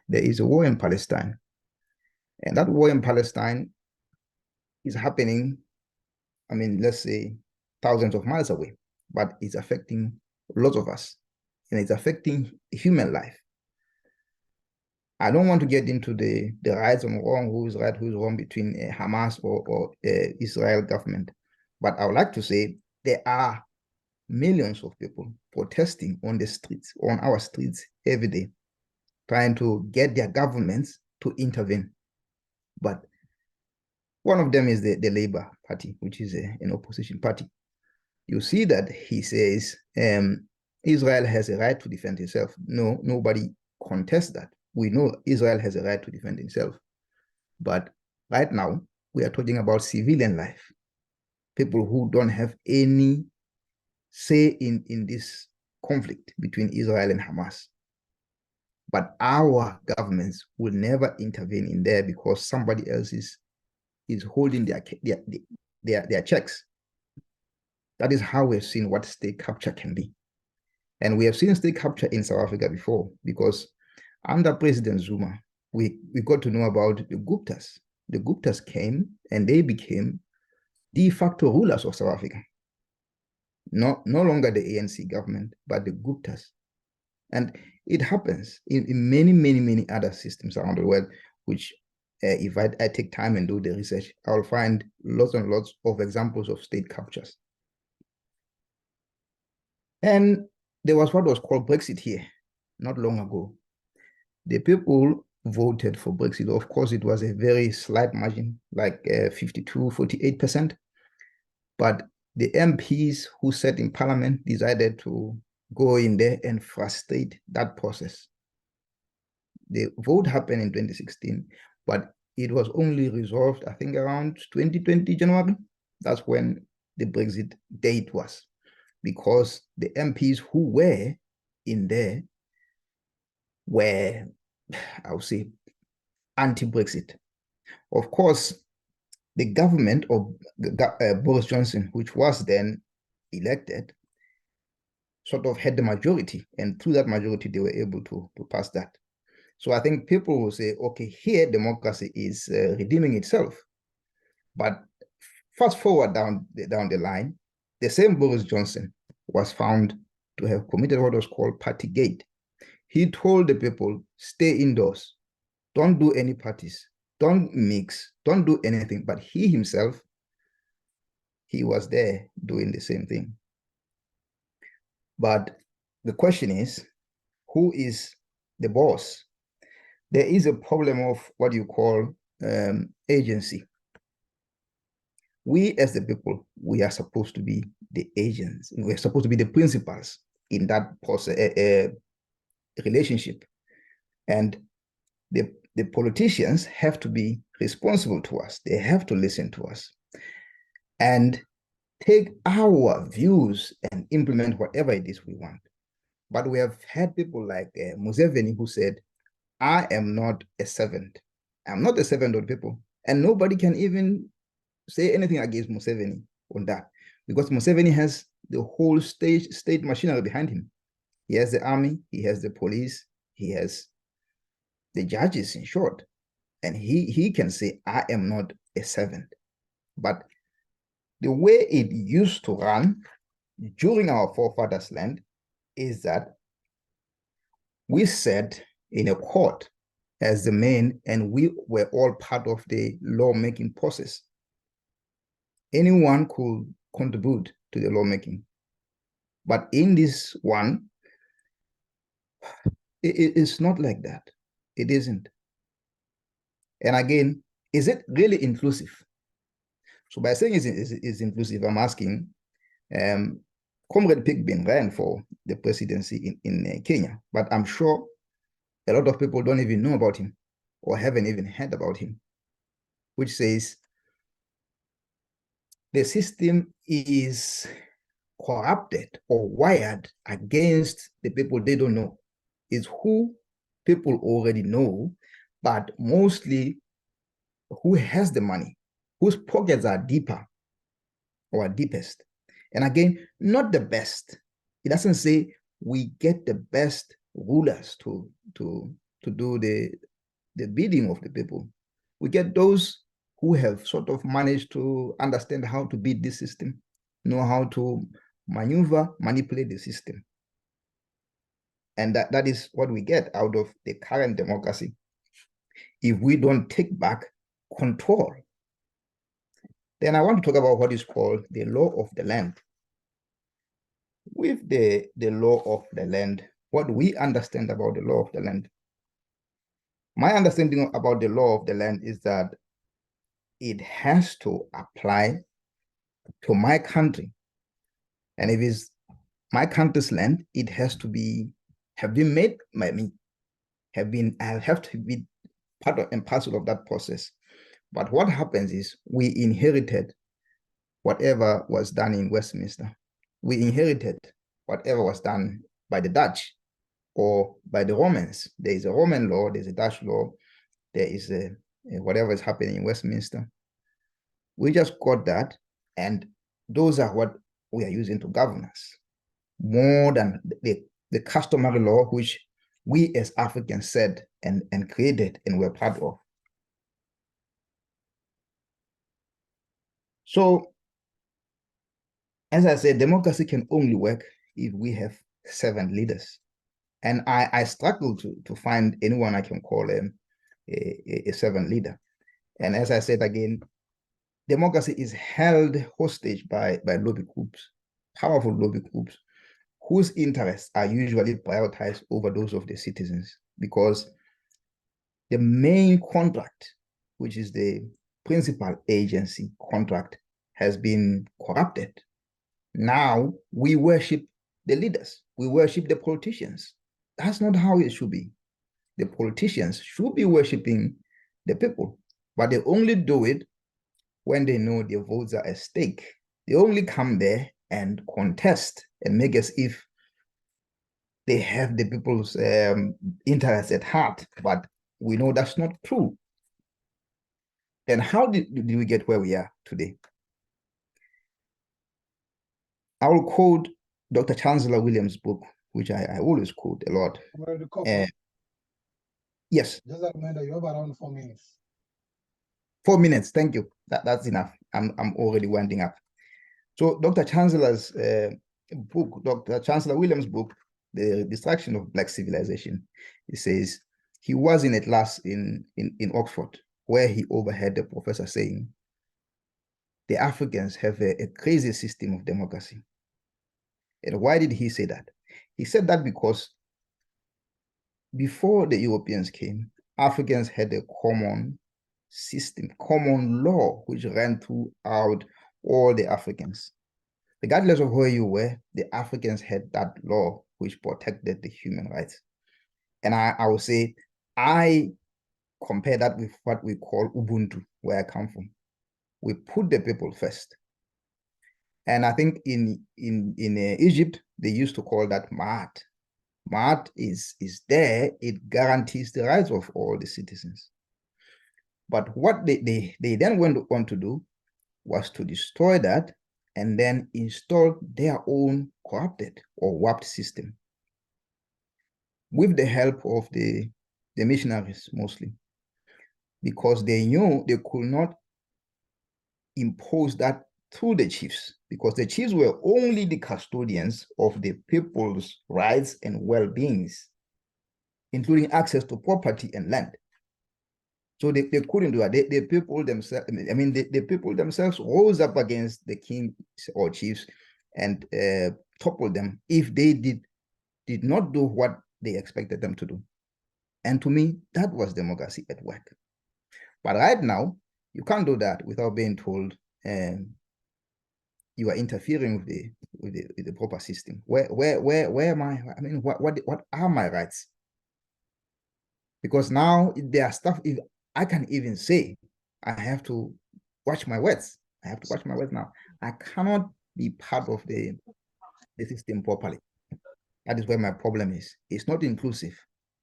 There is a war in Palestine. And that war in Palestine is happening, I mean, let's say thousands of miles away, but it's affecting lots of us, and it's affecting human life. I don't want to get into the rights and wrong, who's right, who's wrong between Hamas or Israel government. But I would like to say there are millions of people protesting on the streets, on our streets every day, trying to get their governments to intervene. But one of them is the Labour Party, which is an opposition party. You see that he says Israel has a right to defend itself. No, nobody contests that. We know Israel has a right to defend itself. But right now, we are talking about civilian life. People who don't have any say in this conflict between Israel and Hamas. But our governments will never intervene in there because somebody else is holding their checks. That is how we've seen what state capture can be. And we have seen state capture in South Africa before, because under President Zuma, we got to know about the Guptas. The Guptas came and they became de facto rulers of South Africa. No longer the ANC government, but the Guptas. And it happens in many other systems around the world, which if I take time and do the research, I'll find lots and lots of examples of state captures. And there was what was called Brexit here, not long ago. The people voted for Brexit. Of course, it was a very slight margin, like 52-48%. But the MPs who sat in parliament decided to go in there and frustrate that process. The vote happened in 2016, but it was only resolved, I think, around 2020 January. That's when the Brexit date was, because the MPs who were in there were, I would say, anti-Brexit. Of course, the government of Boris Johnson, which was then elected, sort of had the majority, and through that majority, they were able to pass that. So I think people will say, okay, here democracy is redeeming itself. But fast forward down the line, the same Boris Johnson was found to have committed what was called Partygate. He told the people, stay indoors, don't do any parties, don't mix, don't do anything. But he himself, he was there doing the same thing. But the question is, who is the boss? There is a problem of what you call agency. We as the people, we are supposed to be the agents. We're supposed to be the principals in that process, relationship. And the politicians have to be responsible to us. They have to listen to us and take our views and implement whatever it is we want. But we have had people like Museveni who said, I am not a servant. I'm not a servant of people. And nobody can even say anything against Museveni on that, because Museveni has the whole state machinery behind him. He has the army, he has the police, he has the judges, in short. And he can say, I am not a servant. But the way it used to run during our forefathers' land is that we sat in a court as the men, and we were all part of the lawmaking process. Anyone could contribute to the lawmaking. But in this one, it's not like that. It isn't. And again, is it really inclusive? So by saying it's inclusive, I'm asking, Comrade Pigbin ran for the presidency in Kenya, but I'm sure a lot of people don't even know about him or haven't even heard about him, which says the system is corrupted or wired against the people they don't know. It's who people already know, but mostly who has the money, whose pockets are deeper or deepest. And again, not the best. It doesn't say we get the best rulers to do the bidding of the people. We get those who have sort of managed to understand how to beat this system, know how to maneuver, manipulate the system. And that is what we get out of the current democracy. If we don't take back control, then I want to talk about what is called the law of the land. With the law of the land, what we understand about the law of the land, my understanding about the law of the land is that it has to apply to my country. And if it's my country's land, it has to have been made by me, I have to be part of and parcel of that process. But what happens is we inherited whatever was done in Westminster. We inherited whatever was done by the Dutch or by the Romans. There is a Roman law, there's a Dutch law, there is whatever is happening in Westminster. We just got that, and those are what we are using to govern us, more than the customary law which we as Africans said and created and were part of. So, as I said, democracy can only work if we have 7 leaders. And I struggle to find anyone I can call a 7 leader. And as I said again, democracy is held hostage by lobby groups, powerful lobby groups, whose interests are usually prioritized over those of the citizens, because the main contract, which is the principal agency contract, has been corrupted. Now we worship the leaders, we worship the politicians. That's not how it should be. The politicians should be worshiping the people, but they only do it when they know their votes are at stake. They only come there and contest and make as if they have the people's interests at heart, but we know that's not true. Then how did we get where we are today? I will quote Dr. Chancellor Williams' book, which I always quote a lot. Yes. Just a reminder, you have around 4 minutes. 4 minutes, thank you. That's enough. I'm already winding up. So Dr. Chancellor's book, Dr. Chancellor Williams' book, The Destruction of Black Civilization, he says he was in a class in Oxford where he overheard the professor saying, the Africans have a crazy system of democracy. And why did he say that? He said that because before the Europeans came, Africans had a common system, common law, which ran throughout all the Africans. Regardless of where you were, the Africans had that law which protected the human rights. And I would say, I compare that with what we call Ubuntu, where I come from. We put the people first. And I think in Egypt, they used to call that Ma'at. Ma'at is there, it guarantees the rights of all the citizens. But what they then went on to do was to destroy that and then install their own corrupted or warped system with the help of the missionaries mostly, because they knew they could not impose that through the chiefs, because the chiefs were only the custodians of the people's rights and well-beings, including access to property and land. So they couldn't do that. The people themselves, I mean, the people themselves rose up against the kings or chiefs and toppled them if they did not do what they expected them to do. And to me, that was democracy at work. But right now, you can't do that without being told you are interfering with the proper system. Where am I? I mean, what are my rights? Because now there are stuff, if I can even say, I have to watch my words. I have to watch my words now. I cannot be part of the system properly. That is where my problem is. It's not inclusive.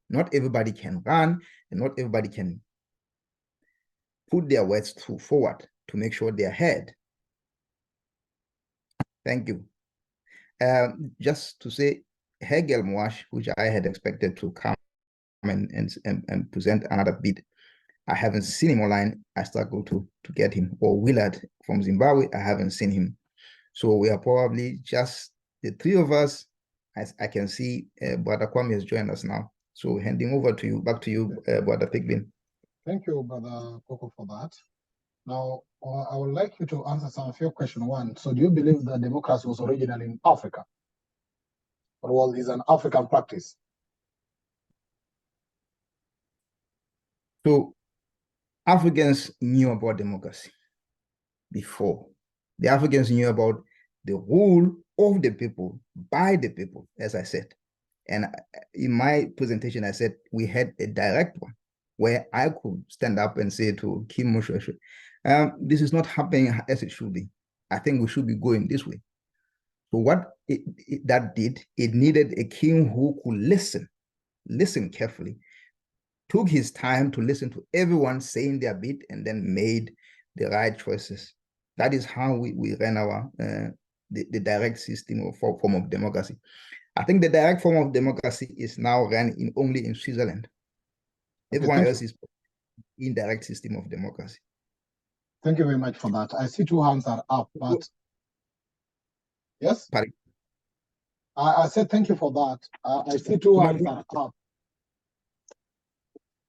Not everybody can run, and not everybody can put their words forward to make sure they're heard. Thank you. Just to say, Hegel Moash, which I had expected to come and present another bit, I haven't seen him online. I struggle to get him. Or Willard from Zimbabwe, I haven't seen him. So we are probably just the three of us. As I can see, Brother Kwame has joined us now. So handing over to you, back to you, Brother Pigbin. Thank you, Brother Coco, for that. Now, I would like you to answer some of your question. One, so do you believe that democracy was originally in Africa? Or was it an African practice? So Africans knew about democracy before. The Africans knew about the rule of the people, by the people, as I said. And in my presentation, I said we had a direct one where I could stand up and say to Kim Moshweshwe, this is not happening as it should be. I think we should be going this way. So what that did, it needed a king who could listen carefully, took his time to listen to everyone saying their bit, and then made the right choices. That is how we ran our the direct system or form of democracy. I think the direct form of democracy is now run only in Switzerland. Everyone else is indirect system of democracy. Thank you very much for that. I see two hands are up, but yes? Pardon? I said thank you for that. I see two hands are up.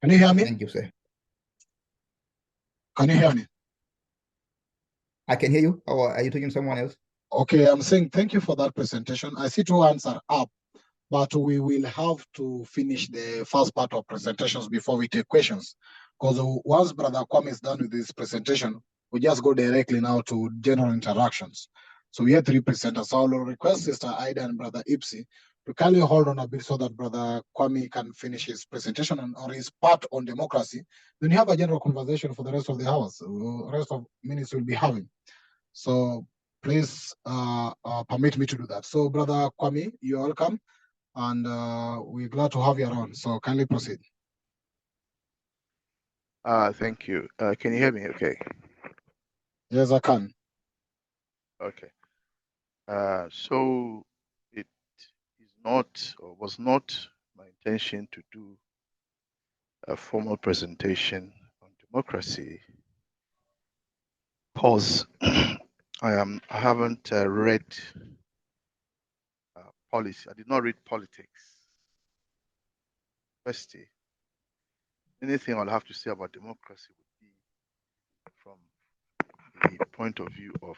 Can you hear me? Thank you, sir. Can you hear me? I can hear you. Or are you talking to someone else? Okay, I'm saying thank you for that presentation. I see two hands are up, but we will have to finish the first part of presentations before we take questions. Because once Brother Kwame is done with this presentation, we just go directly now to general interactions. So we have three presenters. So I'll request Sister Ida and Brother Ipsy to kindly hold on a bit so that Brother Kwame can finish his presentation or his part on democracy. Then you have a general conversation for the rest of the hours. The rest of minutes we'll be having. So please permit me to do that. So Brother Kwame, you're welcome. And we're glad to have you around. So kindly proceed. Thank you. Can you hear me okay? Yes, I can. Okay. So it is not or was not my intention to do a formal presentation on democracy because I haven't read policy. I did not read politics. Firstly, anything I'll have to say about democracy would be from the point of view of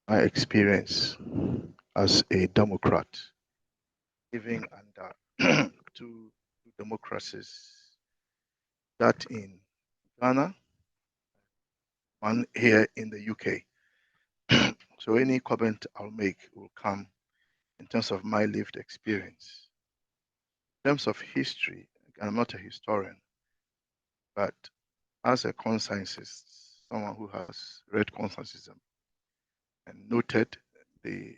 my experience as a Democrat, living under two democracies, that in Ghana, one here in the UK. So any comment I'll make will come in terms of my lived experience. In terms of history, I'm not a historian, but as a conscientist, someone who has read conscientism and noted the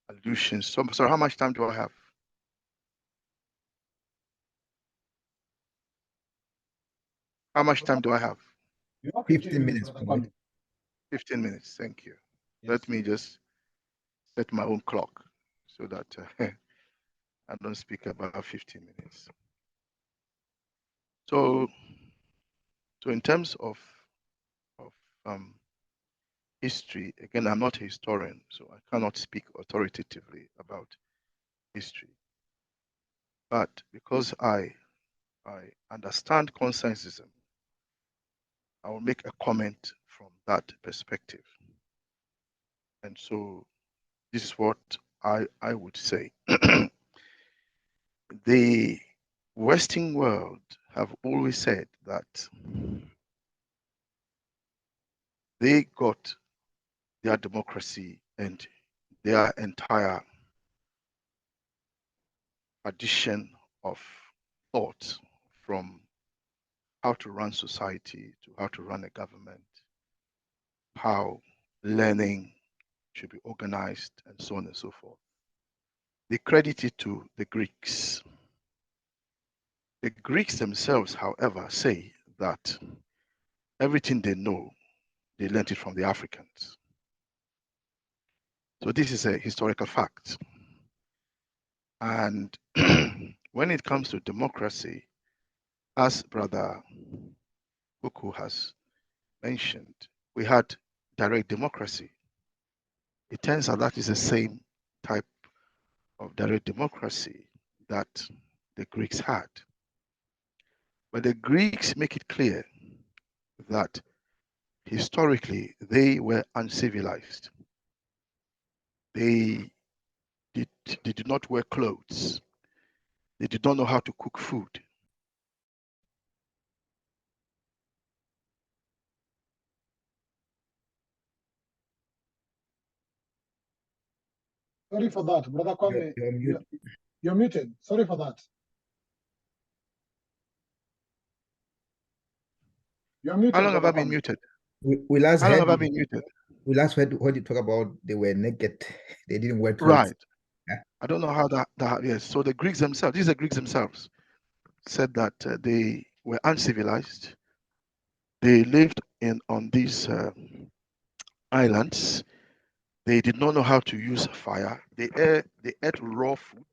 allusions. So how much time do I have? How much time do I have? 15 minutes. 15 minutes, thank you. Yes. Let me just set my own clock so that I don't speak about 15 minutes. So in terms of history, again, I'm not a historian, so I cannot speak authoritatively about history. But because I understand conscientism, I will make a comment from that perspective. And so this is what I would say. The Western world have always said that they got their democracy and their entire tradition of thought from how to run society to how to run a government, how learning should be organized, and so on and so forth. They credit it to the Greeks. The Greeks themselves, however, say that everything they know, they learned it from the Africans. So this is a historical fact. And when it comes to democracy, as Brother Buku has mentioned, we had direct democracy. It turns out that is the same type of direct democracy that the Greeks had. But the Greeks make it clear that historically they were uncivilized. They did not wear clothes. They did not know how to cook food. Sorry for that, Brother Kwame. You're muted. Sorry for that. You're muted. How long have I Brother been Kwame. muted? We last How long heard have I been muted? we last heard what you talk about. They were naked. They didn't wear clothes. Right. Yeah. I don't know how that yes. So the Greeks themselves, these are Greeks themselves, said that they were uncivilized. They lived on these islands. They did not know how to use fire. They ate raw food,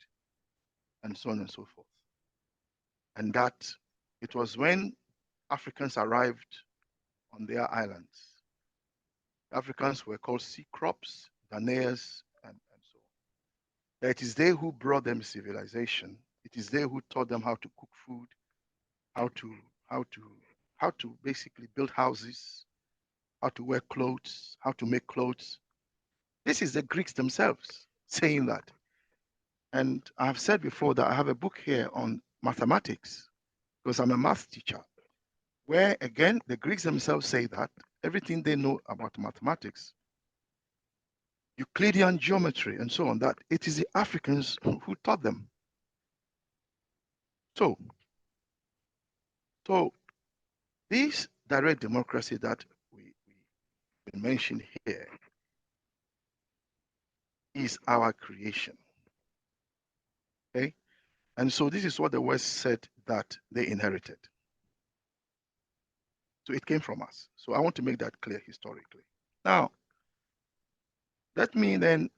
and so on and so forth. And that it was when Africans arrived on their islands. Africans were called Cecrops, Ghanaians, and so on. It is they who brought them civilization. It is they who taught them how to cook food, how to basically build houses, how to wear clothes, how to make clothes. This is the Greeks themselves saying that. And I've said before that I have a book here on mathematics because I'm a math teacher, where again, the Greeks themselves say that everything they know about mathematics, Euclidean geometry and so on, that it is the Africans who taught them. So this direct democracy that we mention here is our creation. Okay? And so this is what the West said that they inherited. So it came from us. So I want to make that clear historically. Now, let me then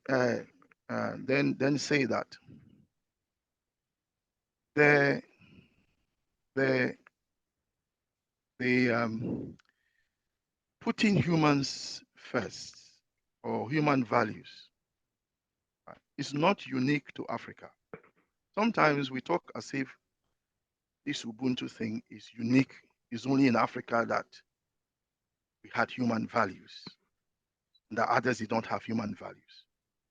say that the putting humans first or human values is not unique to Africa. Sometimes we talk as if this Ubuntu thing is unique, is only in Africa that we had human values, and that others did not have human values.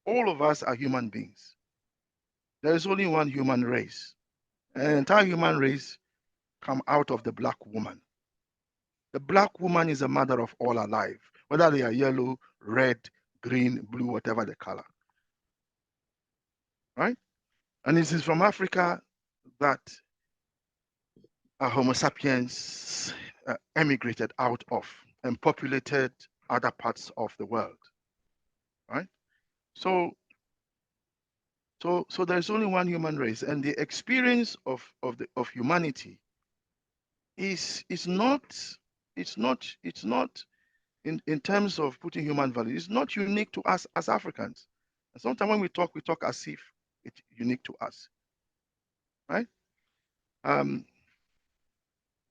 All of us are human beings. There is only one human race. An entire human race come out of the black woman. The black woman is the mother of all alive, whether they are yellow, red, green, blue, whatever the color. Right? And it is from Africa that Homo sapiens emigrated out of and populated other parts of the world. Right? So there's only one human race, and the experience of humanity is not in terms of putting human value, it's not unique to us as Africans. And sometimes when we talk as if it's unique to us, right?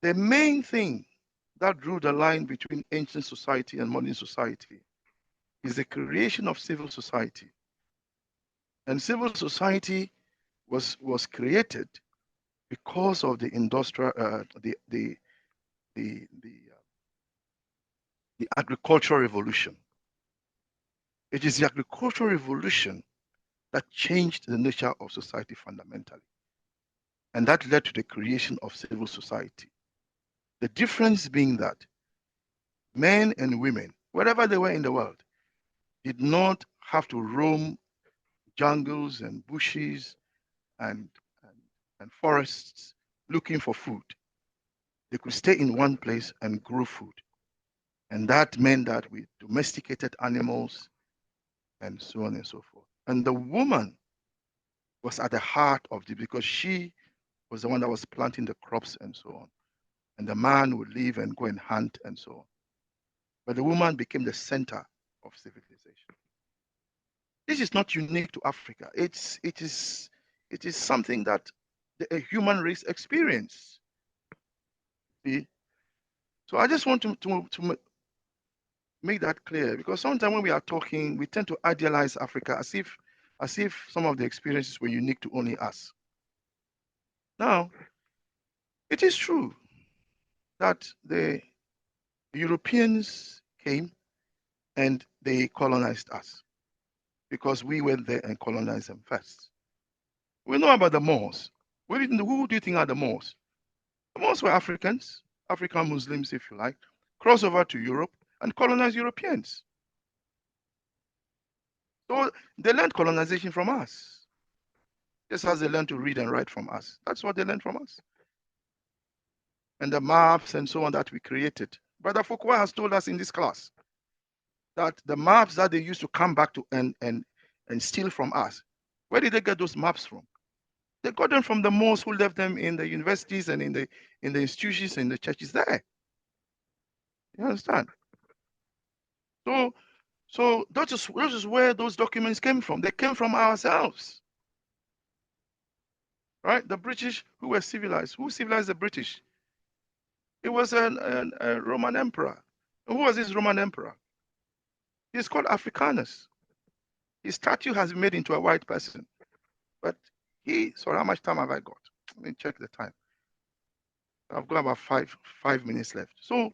The main thing that drew the line between ancient society and modern society is the creation of civil society. And civil society was created because of the industrial, the agricultural revolution. It is the agricultural revolution that changed the nature of society fundamentally. And that led to the creation of civil society. The difference being that men and women, wherever they were in the world, did not have to roam jungles and bushes and forests looking for food. They could stay in one place and grow food. And that meant that we domesticated animals and so on and so forth. And the woman was at the heart of it because she was the one that was planting the crops and so on. And the man would leave and go and hunt and so on. But the woman became the center of civilization. This is not unique to Africa. It is something that the human race experience. See? So I just want to make that clear, because sometimes when we are talking, we tend to idealize Africa as if some of the experiences were unique to only us. Now, it is true that the Europeans came and they colonized us because we went there and colonized them first. We know about the Moors. Who do you think are the Moors? The Moors were Africans, African Muslims, if you like, cross over to Europe and colonize Europeans. So they learned colonization from us, just as they learned to read and write from us. That's what they learned from us. And the maps and so on that we created. Brother Foucault has told us in this class that the maps that they used to come back to and steal from us, where did they get those maps from? They got them from the Moors who left them in the universities and in the institutions and the churches there. You understand? So that is where those documents came from. They came from ourselves. Right? The British who were civilized. Who civilized the British? It was a Roman emperor. And who was this Roman emperor? He's called Africanus. His statue has been made into a white person. But sorry, how much time have I got? Let me check the time. I've got about five minutes left. So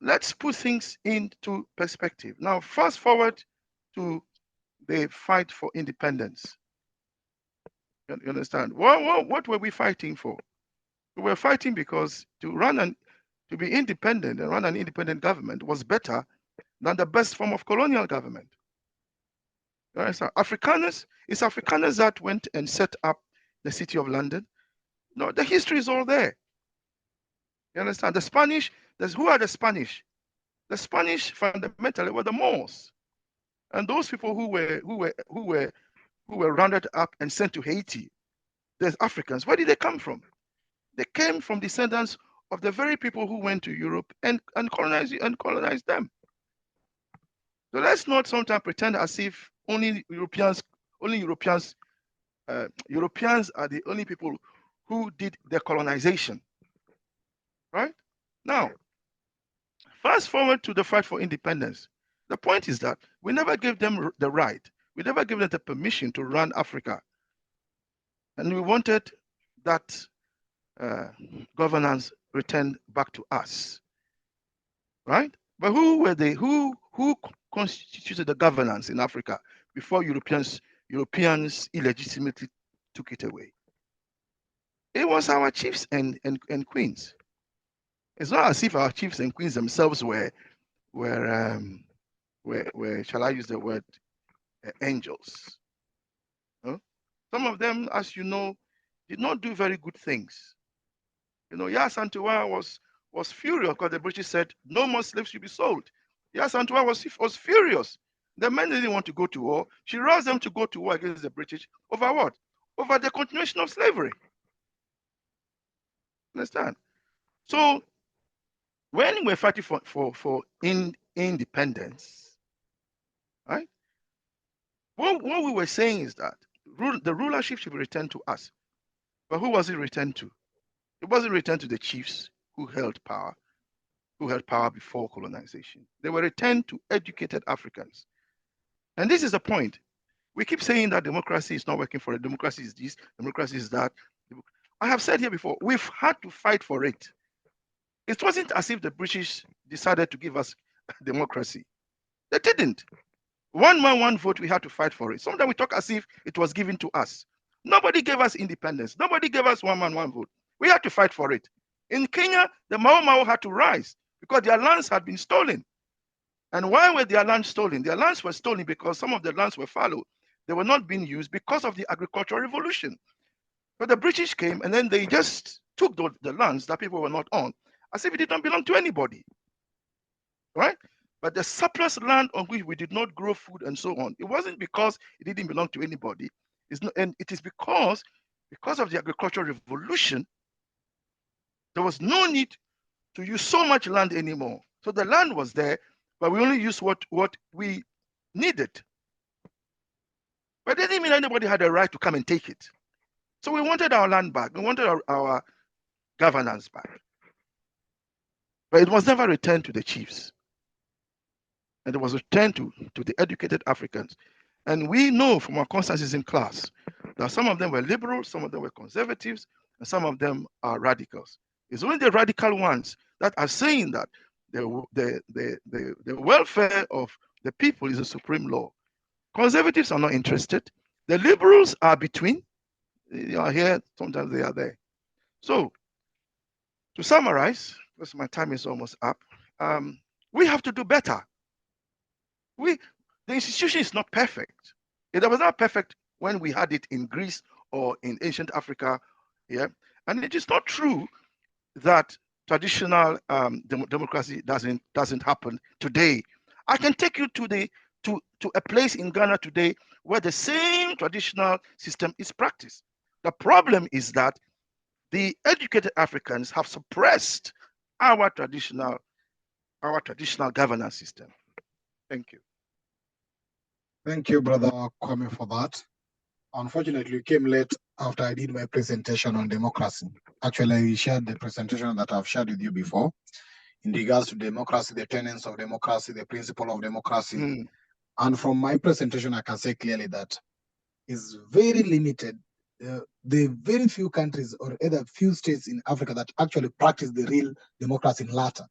let's put things into perspective. Now, fast forward to the fight for independence. You understand? What were we fighting for? We were fighting because to be independent and run an independent government was better than the best form of colonial government. You understand? It's Afrikaners that went and set up the city of London. No, the history is all there. You understand? The Spanish, who are the Spanish? The Spanish fundamentally were the Moors. And those people who were rounded up and sent to Haiti, the Africans, where did they come from? They came from descendants of the very people who went to Europe and colonized them. So let's not sometimes pretend as if Europeans are the only people who did the colonization. Right? Now, fast forward to the fight for independence. The point is that we never gave them the right. We never gave them the permission to run Africa. And we wanted that governance returned back to us. Right? But who were they? Who constituted the governance in Africa before Europeans illegitimately took it away? It was our chiefs and queens. It's not as if our chiefs and queens themselves were shall I use the word, angels. Huh? Some of them, as you know, did not do very good things. You know, Yaa Asantewaa was furious because the British said no more slaves should be sold. Yaa Asantewaa was furious. The men didn't want to go to war. She roused them to go to war against the British over what? Over the continuation of slavery. Understand? So when we're fighting for independence, right? What we were saying is that the rulership should be returned to us. But who was it returned to? It wasn't returned to the chiefs who held power before colonization. They were returned to educated Africans. And this is the point. We keep saying that democracy is not working for it. Democracy is this, democracy is that. I have said here before, we've had to fight for it. It wasn't as if the British decided to give us democracy. They didn't. One man, one vote, we had to fight for it. Sometimes we talk as if it was given to us. Nobody gave us independence. Nobody gave us one man, one vote. We had to fight for it. In Kenya, the Mau Mau had to rise because their lands had been stolen. And why were their lands stolen? Their lands were stolen because some of the lands were fallow. They were not being used because of the agricultural revolution. So the British came and then they just took the lands that people were not on as if it did not belong to anybody. Right? But the surplus land on which we did not grow food and so on, it wasn't because it didn't belong to anybody. And it is because of the agricultural revolution, there was no need to use so much land anymore. So the land was there, but we only used what we needed. But it didn't mean anybody had a right to come and take it. So we wanted our land back. We wanted our governance back. but it was never returned to the chiefs. And it was returned to the educated Africans. And we know from our constancies in class that some of them were liberals, some of them were conservatives, and some of them are radicals. It's only the radical ones that are saying that the welfare of the people is a supreme law. Conservatives are not interested. The liberals are between. They are here, sometimes they are there. So, to summarize, because my time is almost up, we have to do better. The institution is not perfect. It was not perfect when we had it in Greece or in ancient Africa, yeah. And it is not true that traditional democracy doesn't happen today. I can take you to a place in Ghana today where the same traditional system is practiced. The problem is that the educated Africans have suppressed our traditional governance system. Thank you. Thank you, Brother Kwame, for that. Unfortunately, you came late after I did my presentation on democracy. Actually, I shared the presentation that I've shared with you before in regards to democracy, the tenets of democracy, the principle of democracy. And from my presentation, I can say clearly that it's very limited. The very few countries or either few states in Africa that actually practice the real democracy in latter.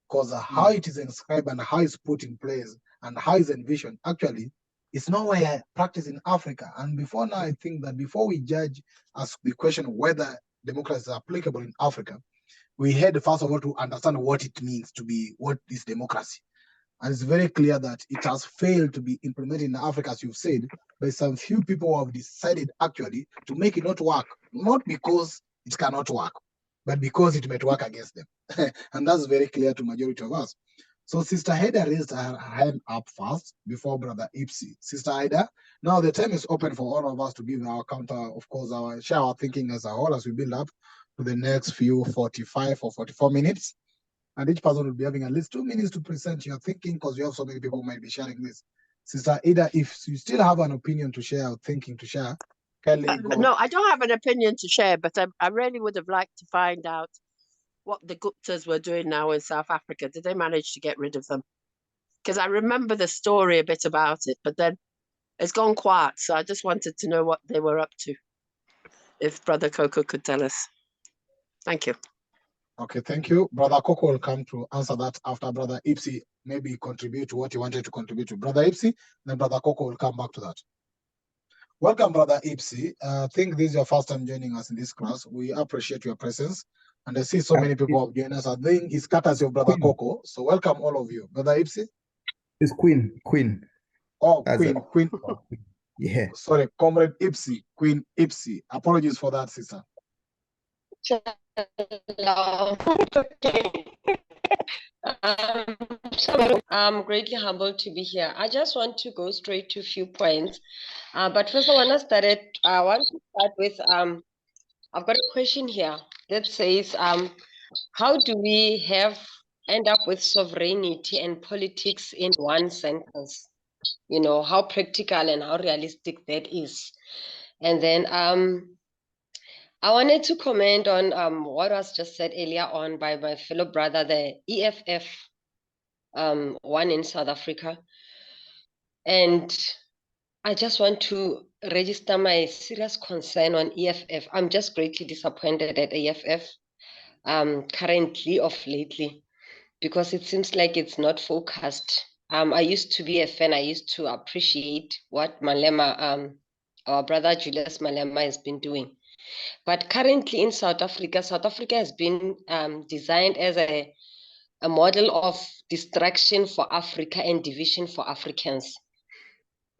Because how it is inscribed and how it's put in place and how it's envisioned, actually, it's nowhere practiced in Africa. And before now, I think that before we judge, ask the question whether democracy is applicable in Africa, we had first of all to understand what it means to be, what is democracy. And it's very clear that it has failed to be implemented in Africa, as you've said, by some few people who have decided actually to make it not work, not because it cannot work, but because it might work against them. And that's very clear to majority of us. So Sister Haida raised her hand up first before Brother Ipsy. Sister Haida, now the time is open for all of us to give our counter, of course, share our thinking as a whole as we build up to the next few 45 or 44 minutes. And each person will be having at least 2 minutes to present your thinking because you have so many people who might be sharing this. Sister Ida, if you still have an opinion to share or thinking to share, kindly go. No, I don't have an opinion to share, but I really would have liked to find out what the Guptas were doing now in South Africa. Did they manage to get rid of them? Because I remember the story a bit about it, but then it's gone quiet. So I just wanted to know what they were up to. If Brother Coco could tell us. Thank you. Okay, thank you. Brother Coco will come to answer that after Brother Ipsy maybe contribute to what he wanted to contribute to. Brother Ipsy, then Brother Coco will come back to that. Welcome, Brother Ipsy. I think this is your first time joining us in this class. We appreciate your presence. And I see so many people have joined us. I think it's courtesy of Brother Coco. So welcome all of you. Brother Ipsy? It's Queen. Oh, That's Queen. Yeah. Sorry, Comrade Ipsy, Queen Ipsy. Apologies for that, sister. I'm greatly humbled to be here. I just want to go straight to a few points. But first I want to start with I've got a question here that says how do we end up with sovereignty and politics in one sentence? You know, how practical and how realistic that is. And then I wanted to comment on what was just said earlier on by my fellow brother, the EFF one in South Africa. And I just want to register my serious concern on EFF. I'm just greatly disappointed at EFF currently of lately, because it seems like it's not focused. I used to be a fan. I used to appreciate what Malema, our brother Julius Malema has been doing. But currently in South Africa has been designed as a model of distraction for Africa and division for Africans.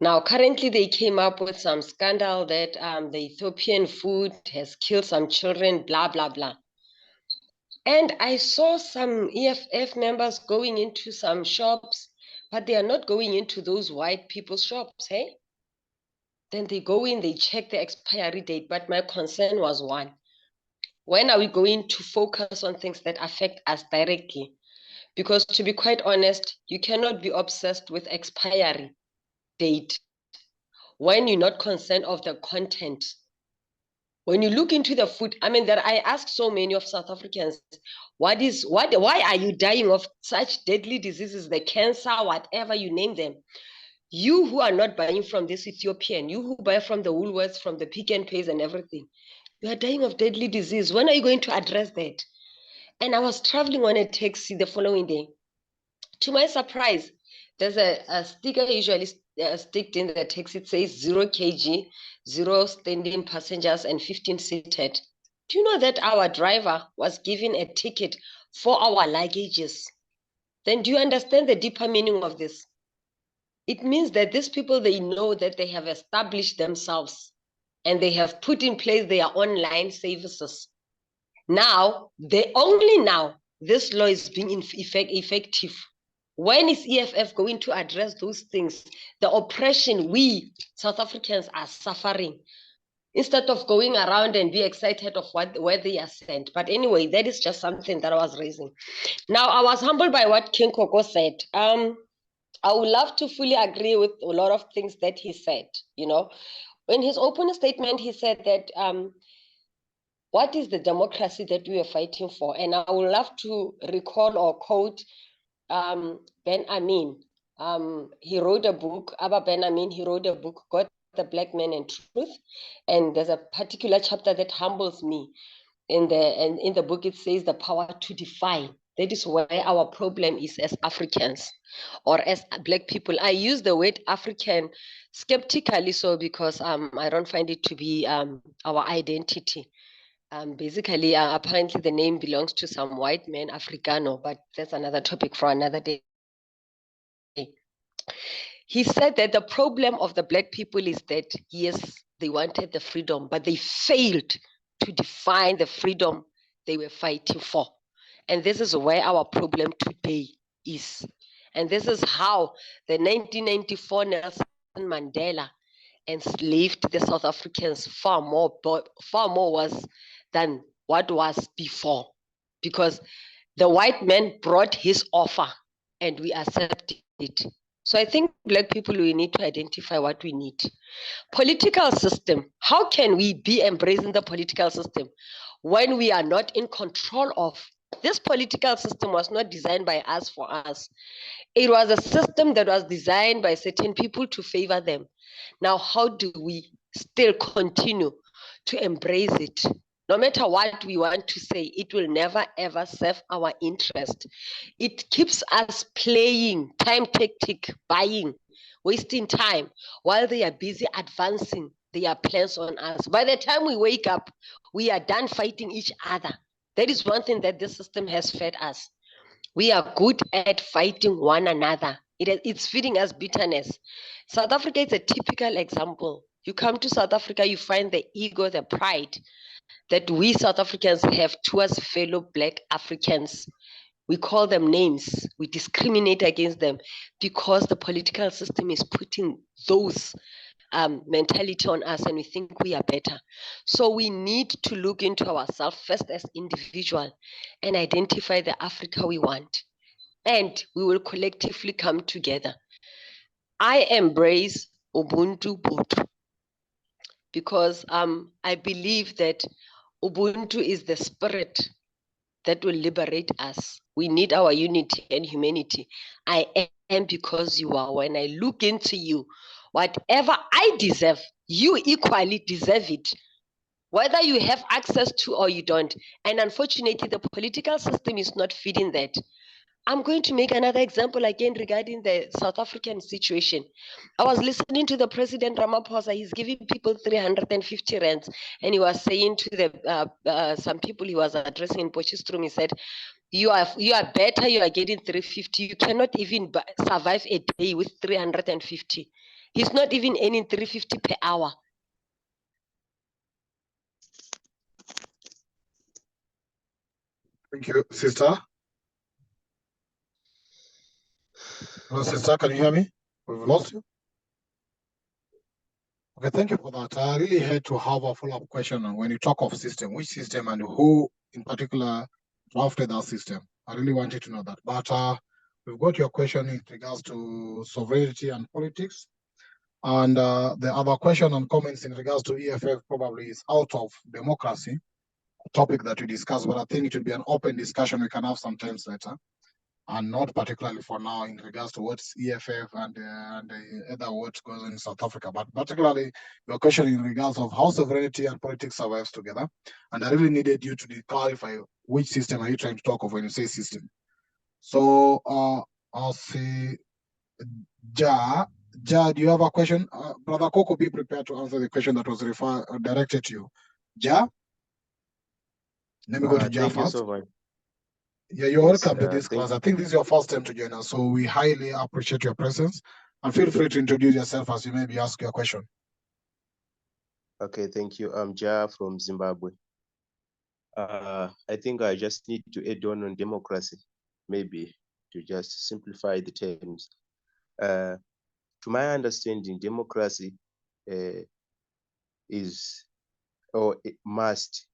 Now, currently they came up with some scandal that the Ethiopian food has killed some children, blah, blah, blah. And I saw some EFF members going into some shops, but they are not going into those white people's shops, hey? Then they go in, they check the expiry date. But my concern was one: when are we going to focus on things that affect us directly? Because to be quite honest, you cannot be obsessed with expiry date when you're not concerned of the content When you look into the food, I mean, that I ask so many of South Africans, why are you dying of such deadly diseases, the cancer, whatever you name them? You who are not buying from this Ethiopian, you who buy from the Woolworths, from the Pick and Pays and everything, you are dying of deadly disease. When are you going to address that? And I was traveling on a taxi the following day. To my surprise, there's a sticker usually sticked in the taxi. It says 0 kg, 0 standing passengers, and 15 seated. Do you know that our driver was given a ticket for our luggages? Then do you understand the deeper meaning of this? It means that these people, they know that they have established themselves and they have put in place their online services. Now, this law is being effective. When is EFF going to address those things? The oppression we South Africans are suffering, instead of going around and be excited of where they are sent. But anyway, that is just something that I was raising. Now, I was humbled by what King Koko said. I would love to fully agree with a lot of things that he said. You know, in his opening statement, he said that what is the democracy that we are fighting for? And I would love to recall or quote Ben Amin. He wrote a book, Abba Ben Amin, he wrote a book, God, the Black Man and Truth. And there's a particular chapter that humbles me. In the book, it says the power to define. That is where our problem is as Africans or as Black people. I use the word African skeptically so because I don't find it to be our identity. Basically, apparently the name belongs to some white man, Africano, but that's another topic for another day. He said that the problem of the Black people is that, yes, they wanted the freedom, but they failed to define the freedom they were fighting for. And this is where our problem today is. And this is how the 1994 Nelson Mandela enslaved the South Africans far more was than what was before, because the white man brought his offer and we accepted it. So I think Black people, we need to identify what we need. Political system, how can we be embracing the political system when we are not in control of? This political system was not designed by us for us. It was a system that was designed by certain people to favor them. Now, how do we still continue to embrace it? No matter what we want to say, it will never ever serve our interest. It keeps us playing time tactic, buying, wasting time while they are busy advancing their plans on us. By the time we wake up, we are done fighting each other. That is one thing that this system has fed us. We are good at fighting one another. It's feeding us bitterness. South Africa is a typical example. You come to South Africa, you find the ego, the pride that we South Africans have towards fellow Black Africans. We call them names. We discriminate against them because the political system is putting those mentality on us and we think we are better. So we need to look into ourselves first as individual and identify the Africa we want. And we will collectively come together. I embrace Ubuntu Botho because I believe that Ubuntu is the spirit that will liberate us. We need our unity and humanity. I am because you are. When I look into you, whatever I deserve, you equally deserve it, whether you have access to or you don't. And unfortunately, the political system is not feeding that. I'm going to make another example again regarding the South African situation. I was listening to the President Ramaphosa. He's giving people 350 rands, and he was saying to the some people he was addressing in Potchefstroom, he said, you are better, you are getting 350. You cannot even survive a day with 350. He's not even earning 350 per hour. Thank you, sister. Hello, sister, can you hear me? We've lost you. Okay, thank you for that. I really had to have a follow-up question on when you talk of system, which system and who in particular drafted that system. I really wanted to know that. But we've got your question in regards to sovereignty and politics. And the other question and comments in regards to EFF probably is out of democracy, a topic that we discussed, but I think it would be an open discussion we can have sometimes later, and not particularly for now in regards to what's EFF and other what goes on in South Africa, but particularly your question in regards of how sovereignty and politics survives together. And I really needed you to clarify which system are you trying to talk of when you say system. So I'll say, Ja, do you have a question? Brother Coco, be prepared to answer the question that was directed to you. Ja? Let me go to Ja Thank you first. so much. Yeah, you're Yes, welcome to this class. I think this is your first time to join us, so we highly appreciate your presence. And feel free to introduce yourself as you maybe ask your question. Okay, thank you. I'm Ja from Zimbabwe. I think I just need to add on democracy, maybe to just simplify the terms. To my understanding, democracy is, or it must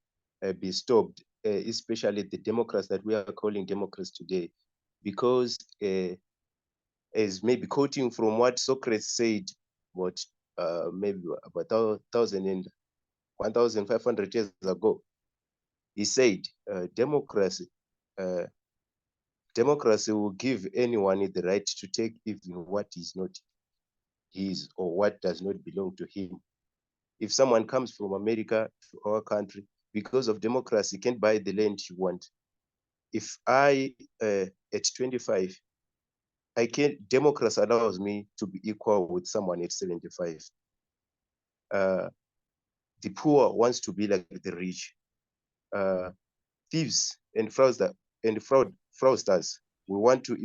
be stopped, especially the democrats that we are calling democrats today, because as maybe quoting from what Socrates said, what maybe about 1,500 years ago, he said, democracy will give anyone the right to take even what is not his or what does not belong to him. If someone comes from America to our country, because of democracy, can't buy the land you want. If I, at 25, I can't, democracy allows me to be equal with someone at 75. The poor wants to be like the rich. Thieves and fraudsters, we want to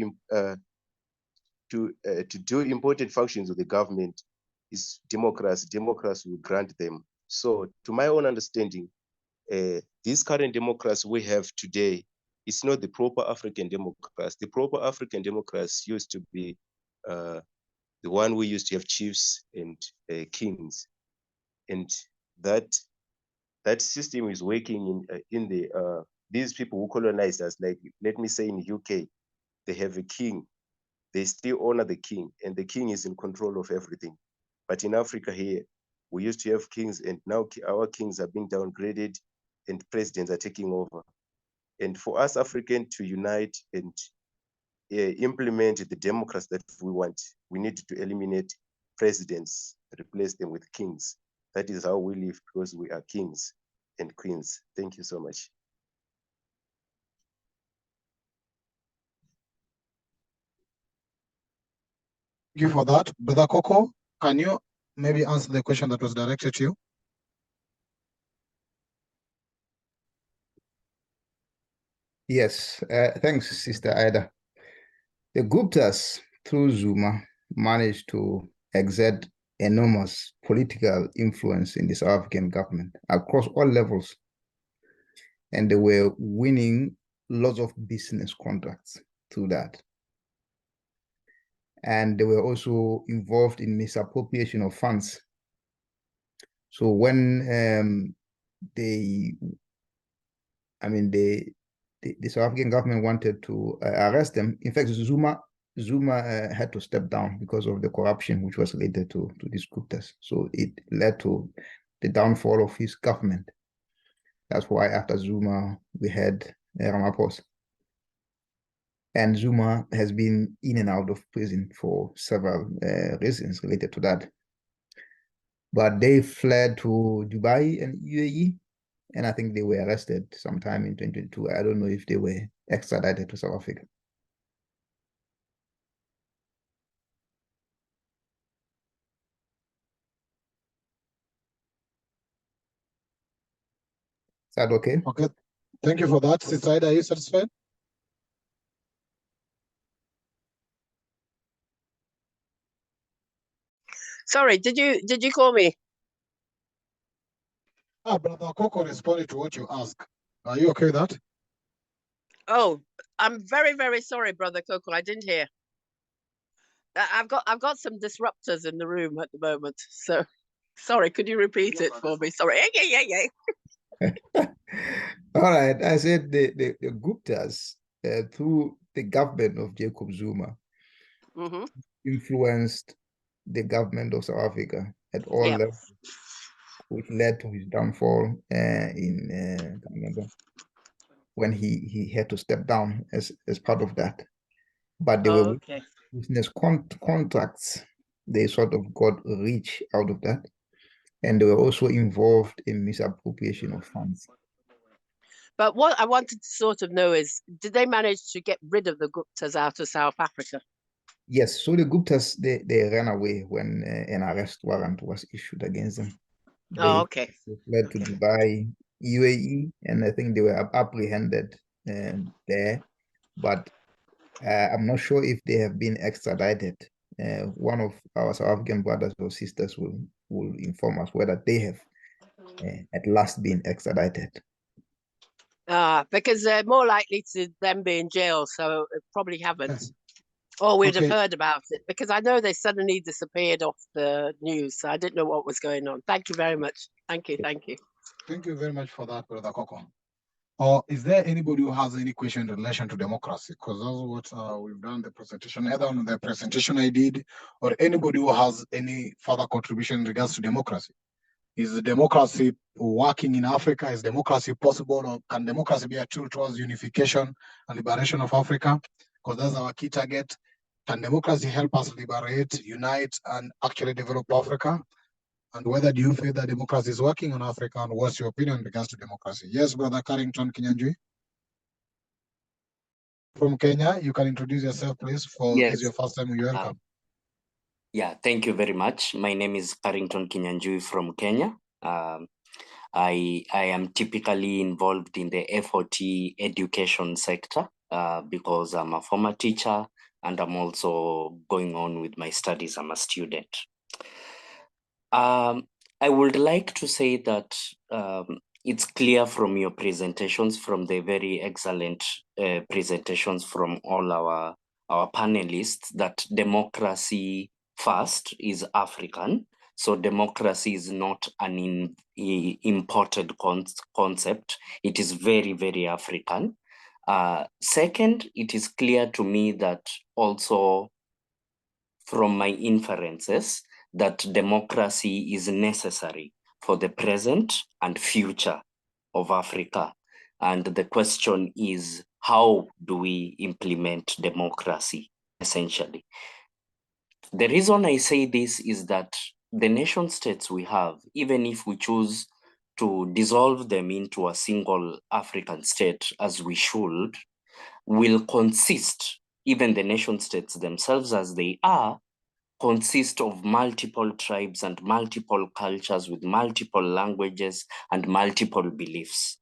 do important functions of the government. Is democracy. Democracy will grant them. So to my own understanding, this current democracy we have today, it's not the proper African democracy. The proper African democracy used to be the one we used to have chiefs and kings, and that system is working in the these people who colonized us. Like, let me say in the UK, they have a king. They still honor the king, and the king is in control of everything. But in Africa here, we used to have kings, and now our kings are being downgraded and presidents are taking over. And for us Africans to unite and implement the democracy that we want, we need to eliminate presidents, replace them with kings. That is how we live, because we are kings and queens. Thank you so much. Thank you for that. Brother Coco, can you maybe answer the question that was directed to you? Yes, thanks, Sister Ida. The Guptas, through Zuma, managed to exert enormous political influence in the South African government across all levels. And they were winning lots of business contracts through that. And they were also involved in misappropriation of funds. So when the South African government wanted to arrest them, in fact, Zuma had to step down because of the corruption which was related to these Guptas. So it led to the downfall of his government. That's why after Zuma, we had Ramaphosa. And Zuma has been in and out of prison for several reasons related to that. But they fled to Dubai and UAE, and I think they were arrested sometime in 2022. I don't know if they were extradited to South Africa. Is that okay? Okay, thank you for that. Sister Ida, are you satisfied? Sorry, did you call me? Brother Coco responded to what you asked. Are you okay with that? Oh, I'm very, very sorry, Brother Coco. I didn't hear. I've got some disruptors in the room at the moment. So sorry, could you repeat it for me? Sorry. Yeah. All right. I said the Guptas, through the government of Jacob Zuma, influenced the government of South Africa at all Yep. levels, which led to his downfall in I remember when he had to step down as part of that. But there were Okay. business contracts. They sort of got rich out of that, and they were also involved in misappropriation of funds. But what I wanted to sort of know is, did they manage to get rid of the Guptas out of South Africa? Yes, so the Guptas, they ran away when an arrest warrant was issued against them. Oh, okay. They fled to Dubai, UAE, and I think they were apprehended there, but I'm not sure if they have been extradited. One of our South African brothers or sisters will inform us whether they have at last been extradited. Because they're more likely to them be in jail, so it probably haven't. Or we'd have heard about it, because I know they suddenly disappeared off the news, so I didn't know what was going on. Thank you very much. Thank you. Thank you. Thank you very much for that, Brother Coco. Is there anybody who has any question in relation to democracy? Because that's what we've done the presentation, either on the presentation I did, or anybody who has any further contribution in regards to democracy. Is democracy working in Africa? Is democracy possible, or can democracy be a tool towards unification and liberation of Africa? Because that's our key target. Can democracy help us liberate, unite, and actually develop Africa? And whether do you feel that democracy is working on Africa, and what's your opinion in regards to democracy? Yes, Brother Carrington Kinyanjui. From Kenya, you can introduce yourself, please. This is your first time, you're welcome. Yeah, thank you very much. My name is Carrington Kinyanjui from Kenya. I am typically involved in the FOT education sector because I'm a former teacher and I'm also going on with my studies. I'm a student. I would like to say that it's clear from your presentations, from the very excellent presentations from all our panelists, that democracy first is African. So democracy is not an imported concept. It is very, very African. Second, it is clear to me that also from my inferences that democracy is necessary for the present and future of Africa. And the question is, how do we implement democracy, essentially? The reason I say this is that the nation states we have, even if we choose to dissolve them into a single African state, as we should, will consist, even the nation states themselves as they are, consist of multiple tribes and multiple cultures with multiple languages and multiple beliefs.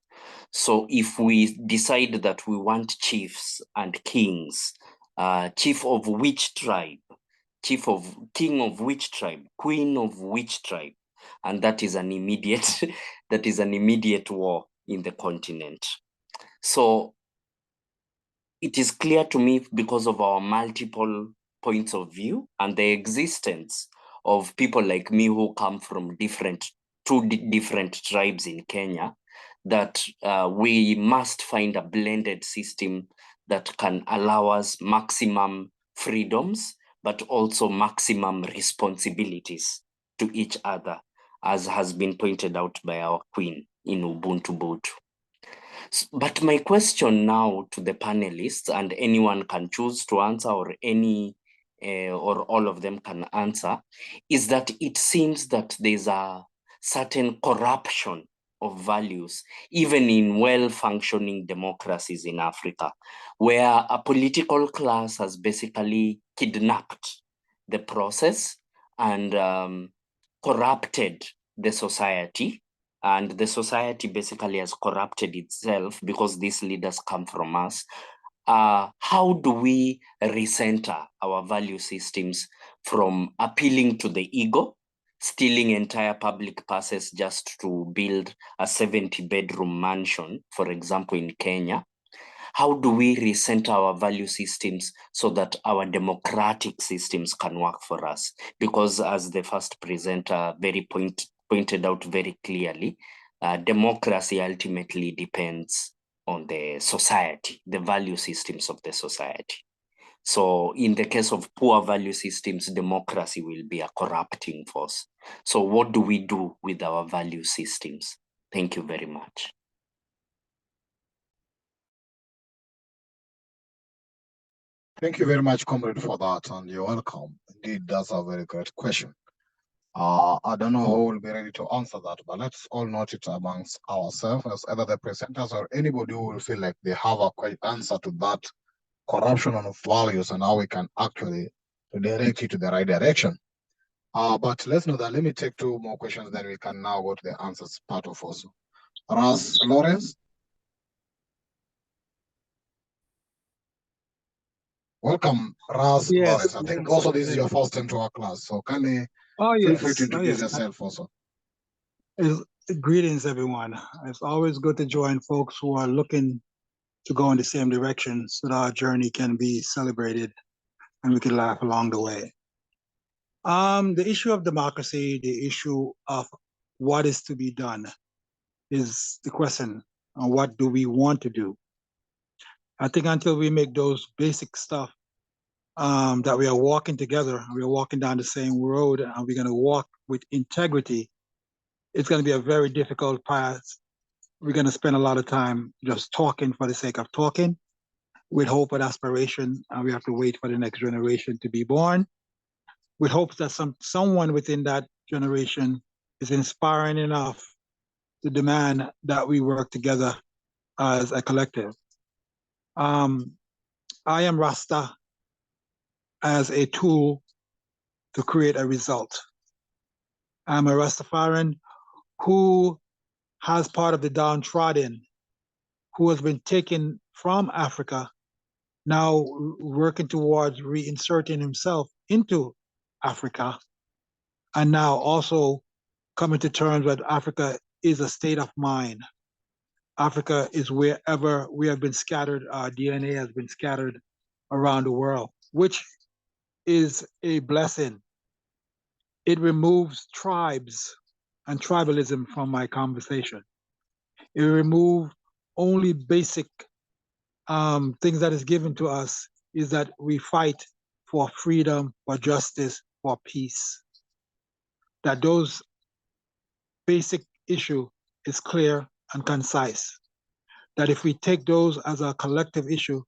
So if we decide that we want chiefs and kings, chief of which tribe, king of which tribe, queen of which tribe, and that is an immediate war in the continent. So it is clear to me, because of our multiple points of view and the existence of people like me who come from two different tribes in Kenya, that we must find a blended system that can allow us maximum freedoms, but also maximum responsibilities to each other, as has been pointed out by our queen in Ubuntu Butu. But my question now to the panelists, and anyone can choose to answer, or or all of them can answer, is that it seems that there's a certain corruption of values, even in well-functioning democracies in Africa, where a political class has basically kidnapped the process and corrupted the society. And the society basically has corrupted itself because these leaders come from us. How do we recenter our value systems from appealing to the ego, stealing entire public purses just to build a 70-bedroom mansion, for example, in Kenya? How do we recenter our value systems so that our democratic systems can work for us? Because as the first presenter pointed out very clearly, democracy ultimately depends on the society, the value systems of the society. So in the case of poor value systems, democracy will be a corrupting force. So what do we do with our value systems? Thank you very much. Thank you very much, comrade, for that, and you're welcome. Indeed, that's a very great question. I don't know who will be ready to answer that, but let's all note it amongst ourselves as either the presenters or anybody who will feel like they have a quick answer to that corruption of values and how we can actually direct it to the right direction. But let's know that. Let me take two more questions, then we can now go to the answers part of also. Ras Lawrence. Welcome, Ras Lawrence. I think also this is your first time to our class, so kindly feel free to introduce yourself also. Greetings, everyone. It's always good to join folks who are looking to go in the same direction so that our journey can be celebrated and we can laugh along the way. The issue of democracy, the issue of what is to be done is the question on what do we want to do. I think until we make those basic stuff that we are walking together, we are walking down the same road and we're going to walk with integrity, it's going to be a very difficult path. We're going to spend a lot of time just talking for the sake of talking with hope and aspiration, and we have to wait for the next generation to be born with hopes that someone within that generation is inspiring enough to demand that we work together as a collective. I am Rasta as a tool to create a result. I'm a Rastafarian who has part of the downtrodden, who has been taken from Africa, now working towards reinserting himself into Africa, and now also coming to terms that Africa is a state of mind. Africa is wherever we have been scattered, our DNA has been scattered around the world, which is a blessing. It removes tribes and tribalism from my conversation. It removes only basic things that is given to us is that we fight for freedom, for justice, for peace. That those basic issue is clear and concise. That if we take those as a collective issue,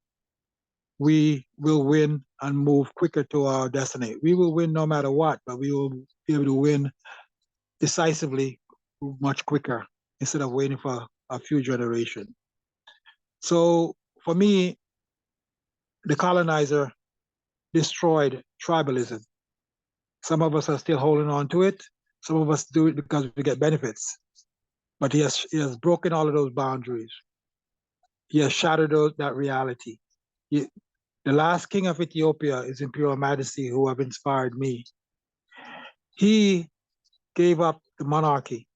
we will win and move quicker to our destiny. We will win no matter what, but we will be able to win decisively much quicker instead of waiting for a few generations. So for me, the colonizer destroyed tribalism. Some of us are still holding on to it. Some of us do it because we get benefits. But he has broken all of those boundaries. He has shattered that reality. The last king of Ethiopia, His Imperial Majesty, who have inspired me. He gave up the monarchy.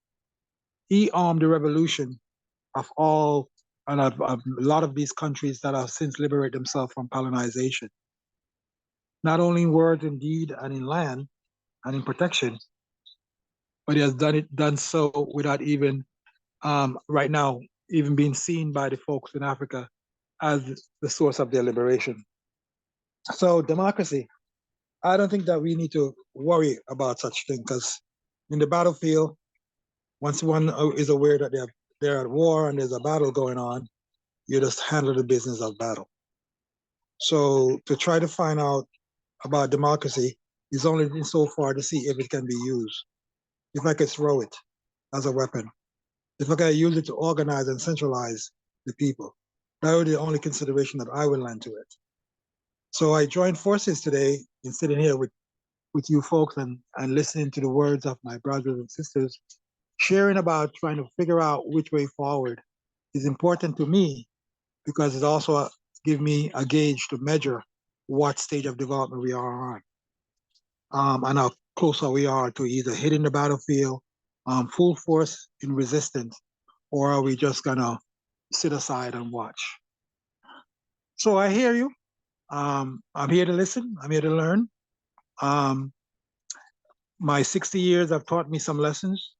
He armed the revolution of all, and of a lot of these countries that have since liberated themselves from colonization. Not only in word, in deed, and in land, and in protection, but he has done so without even, right now, even being seen by the folks in Africa as the source of their liberation. So democracy, I don't think that we need to worry about such thing, because in the battlefield, once one is aware that they're at war and there's a battle going on, you just handle the business of battle. So to try to find out about democracy is only so far to see if it can be used. If I could throw it as a weapon, if I could use it to organize and centralize the people, that would be the only consideration that I would lend to it. So I joined forces today in sitting here with you folks and listening to the words of my brothers and sisters, sharing about trying to figure out which way forward is important to me, because it also gives me a gauge to measure what stage of development we are on, and how closer we are to either hitting the battlefield full force in resistance, or are we just gonna sit aside and watch? So I hear you. I'm here to listen. I'm here to learn. My 60 years have taught me some lessons.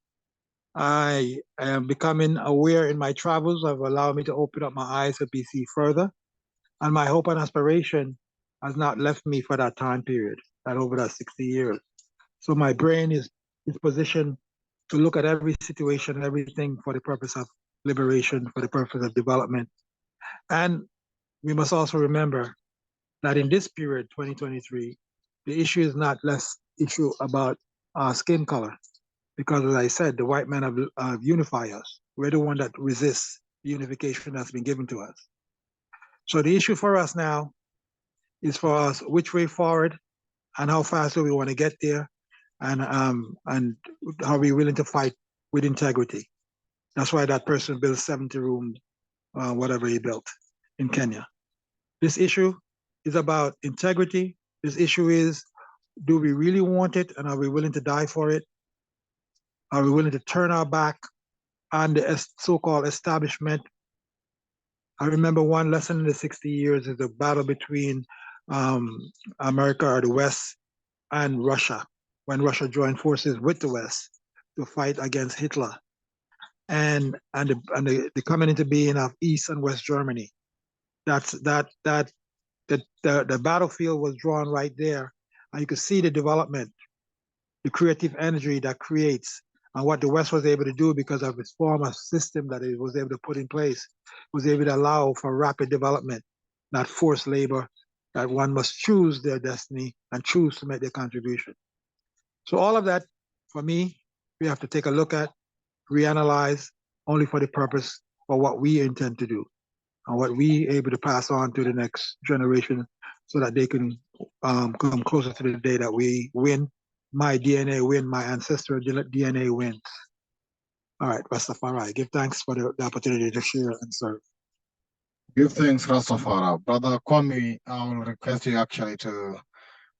I am becoming aware in my travels have allowed me to open up my eyes to see further. And my hope and aspiration has not left me for that time period, that over that 60 years. So my brain is positioned to look at every situation, everything for the purpose of liberation, for the purpose of development. And we must also remember that in this period, 2023, the issue is not less issue about skin color, because as I said, the white men have unified us. We're the one that resists the unification that's been given to us. So the issue for us now is for us which way forward and how fast do we want to get there, and are we willing to fight with integrity. That's why that person built 70 rooms, whatever he built in Kenya. This issue is about integrity. This issue is, do we really want it, and are we willing to die for it? Are we willing to turn our back on the so-called establishment? I remember one lesson in the 60 years is the battle between America or the West and Russia, when Russia joined forces with the West to fight against Hitler, and the coming into being of East and West Germany. The battlefield was drawn right there, and you could see the development, the creative energy that creates, and what the West was able to do because of its form of system that it was able to put in place, was able to allow for rapid development, not forced labor, that one must choose their destiny and choose to make their contribution. So all of that, for me, we have to take a look at, reanalyze, only for the purpose of what we intend to do and what we able to pass on to the next generation, so that they can come closer to the day that we win. My DNA win, my ancestral DNA wins. All right, Rastafari, give thanks for the opportunity to share and serve. Give thanks, Rastafari. Brother Kwame, I will request you actually to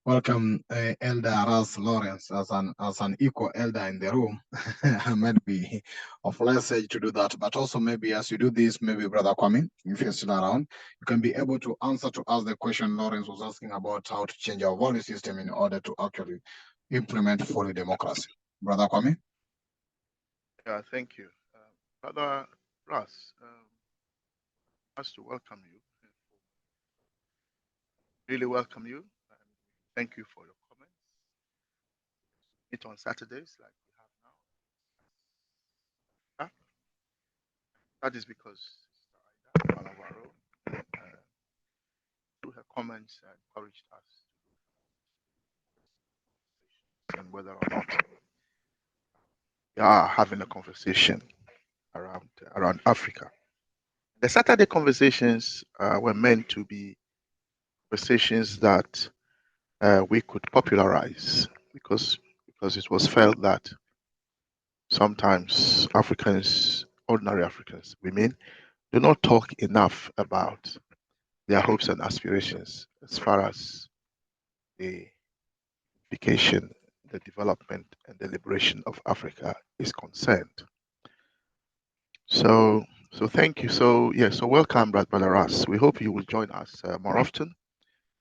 welcome Elder Ras Lawrence as an equal elder in the room. It might be of less age to do that, but also maybe as you do this, maybe Brother Kwame, if you're still around, you can be able to answer to us the question Lawrence was asking about how to change our value system in order to actually implement fully democracy. Brother Kwame? Yeah, thank you. Brother Ras, to welcome you. Really welcome you. And thank you for your comments. Meet on Saturdays like we have now. That is because one of our own, through her comments, encouraged us and whether or not we are having a conversation around Africa. The Saturday conversations were meant to be conversations that we could popularize, because it was felt that sometimes Africans, ordinary Africans, women, do not talk enough about their hopes and aspirations as far as the unification, the development, and the liberation of Africa is concerned. So thank you. So welcome, Brother Ras. We hope you will join us more often.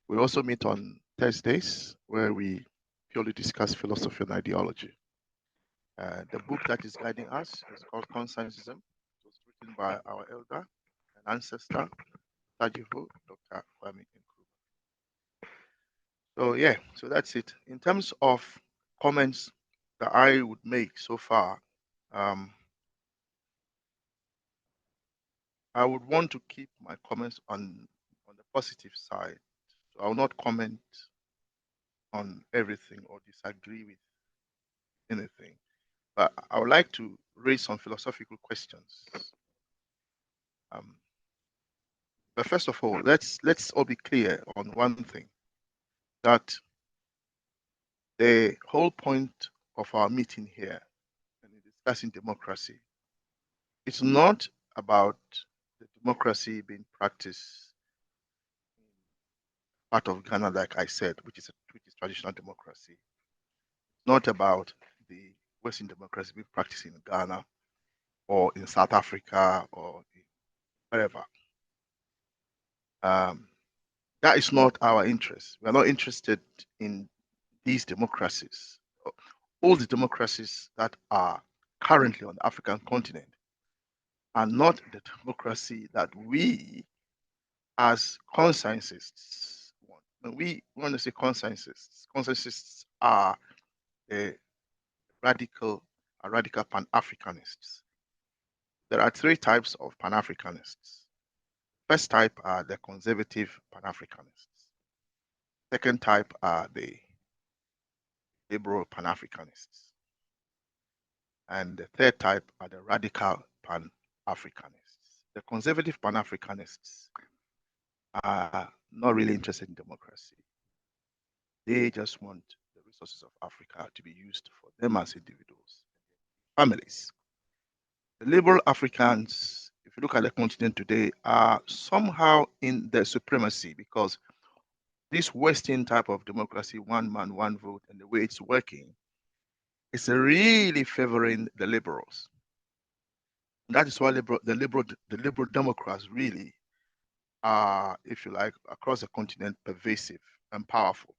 We also meet on Thursdays, where we purely discuss philosophy and ideology. The book that is guiding us is called Conscientism. It was written by our elder and ancestor, Tajiho, Dr. Kwame Nkrumah. So that's it. In terms of comments that I would make so far, I would want to keep my comments on the positive side. So I will not comment on everything or disagree with anything, but I would like to raise some philosophical questions. But first of all, let's all be clear on one thing, that the whole point of our meeting here and discussing democracy, it's not about the democracy being practiced in part of Ghana, like I said, which is traditional democracy. It's not about the Western democracy being practiced in Ghana or in South Africa or wherever. That is not our interest. We are not interested in these democracies. All the democracies that are currently on the African continent are not the democracy that we as conscientists want. when we want to say consensus are a radical Pan-Africanists. There are three types of Pan-Africanists. First type are the conservative Pan-Africanists. Second type are the liberal Pan-Africanists. And the third type are the radical Pan-Africanists. The conservative Pan-Africanists are not really interested in democracy. They just want the resources of Africa to be used for them as individuals, families. The liberal Africans, if you look at the continent today, are somehow in the supremacy because this Western type of democracy, one man, one vote, and the way it's working, is really favoring the liberals. And that is why the liberal Democrats really are, if you like, across the continent, pervasive and powerful.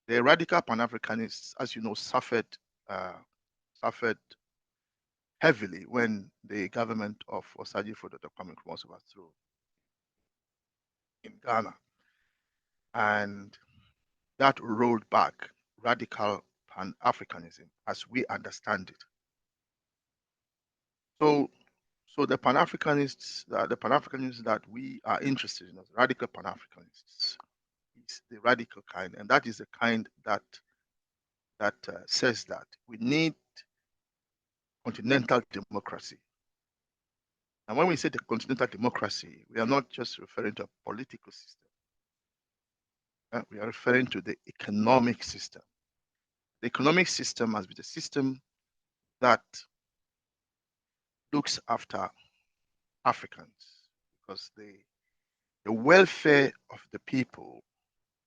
The radical Pan-Africanists, as you know, suffered heavily when the government of Osagyefo Dr. Kwame Nkrumah was overthrown in Ghana. And that rolled back radical Pan-Africanism as we understand it. So the Pan-Africanists that we are interested in, as radical Pan-Africanists, is the radical kind, and that is the kind that says that we need continental democracy. And when we say the continental democracy, we are not just referring to a political system. We are referring to the economic system. The economic system must be the system that looks after Africans, because the welfare of the people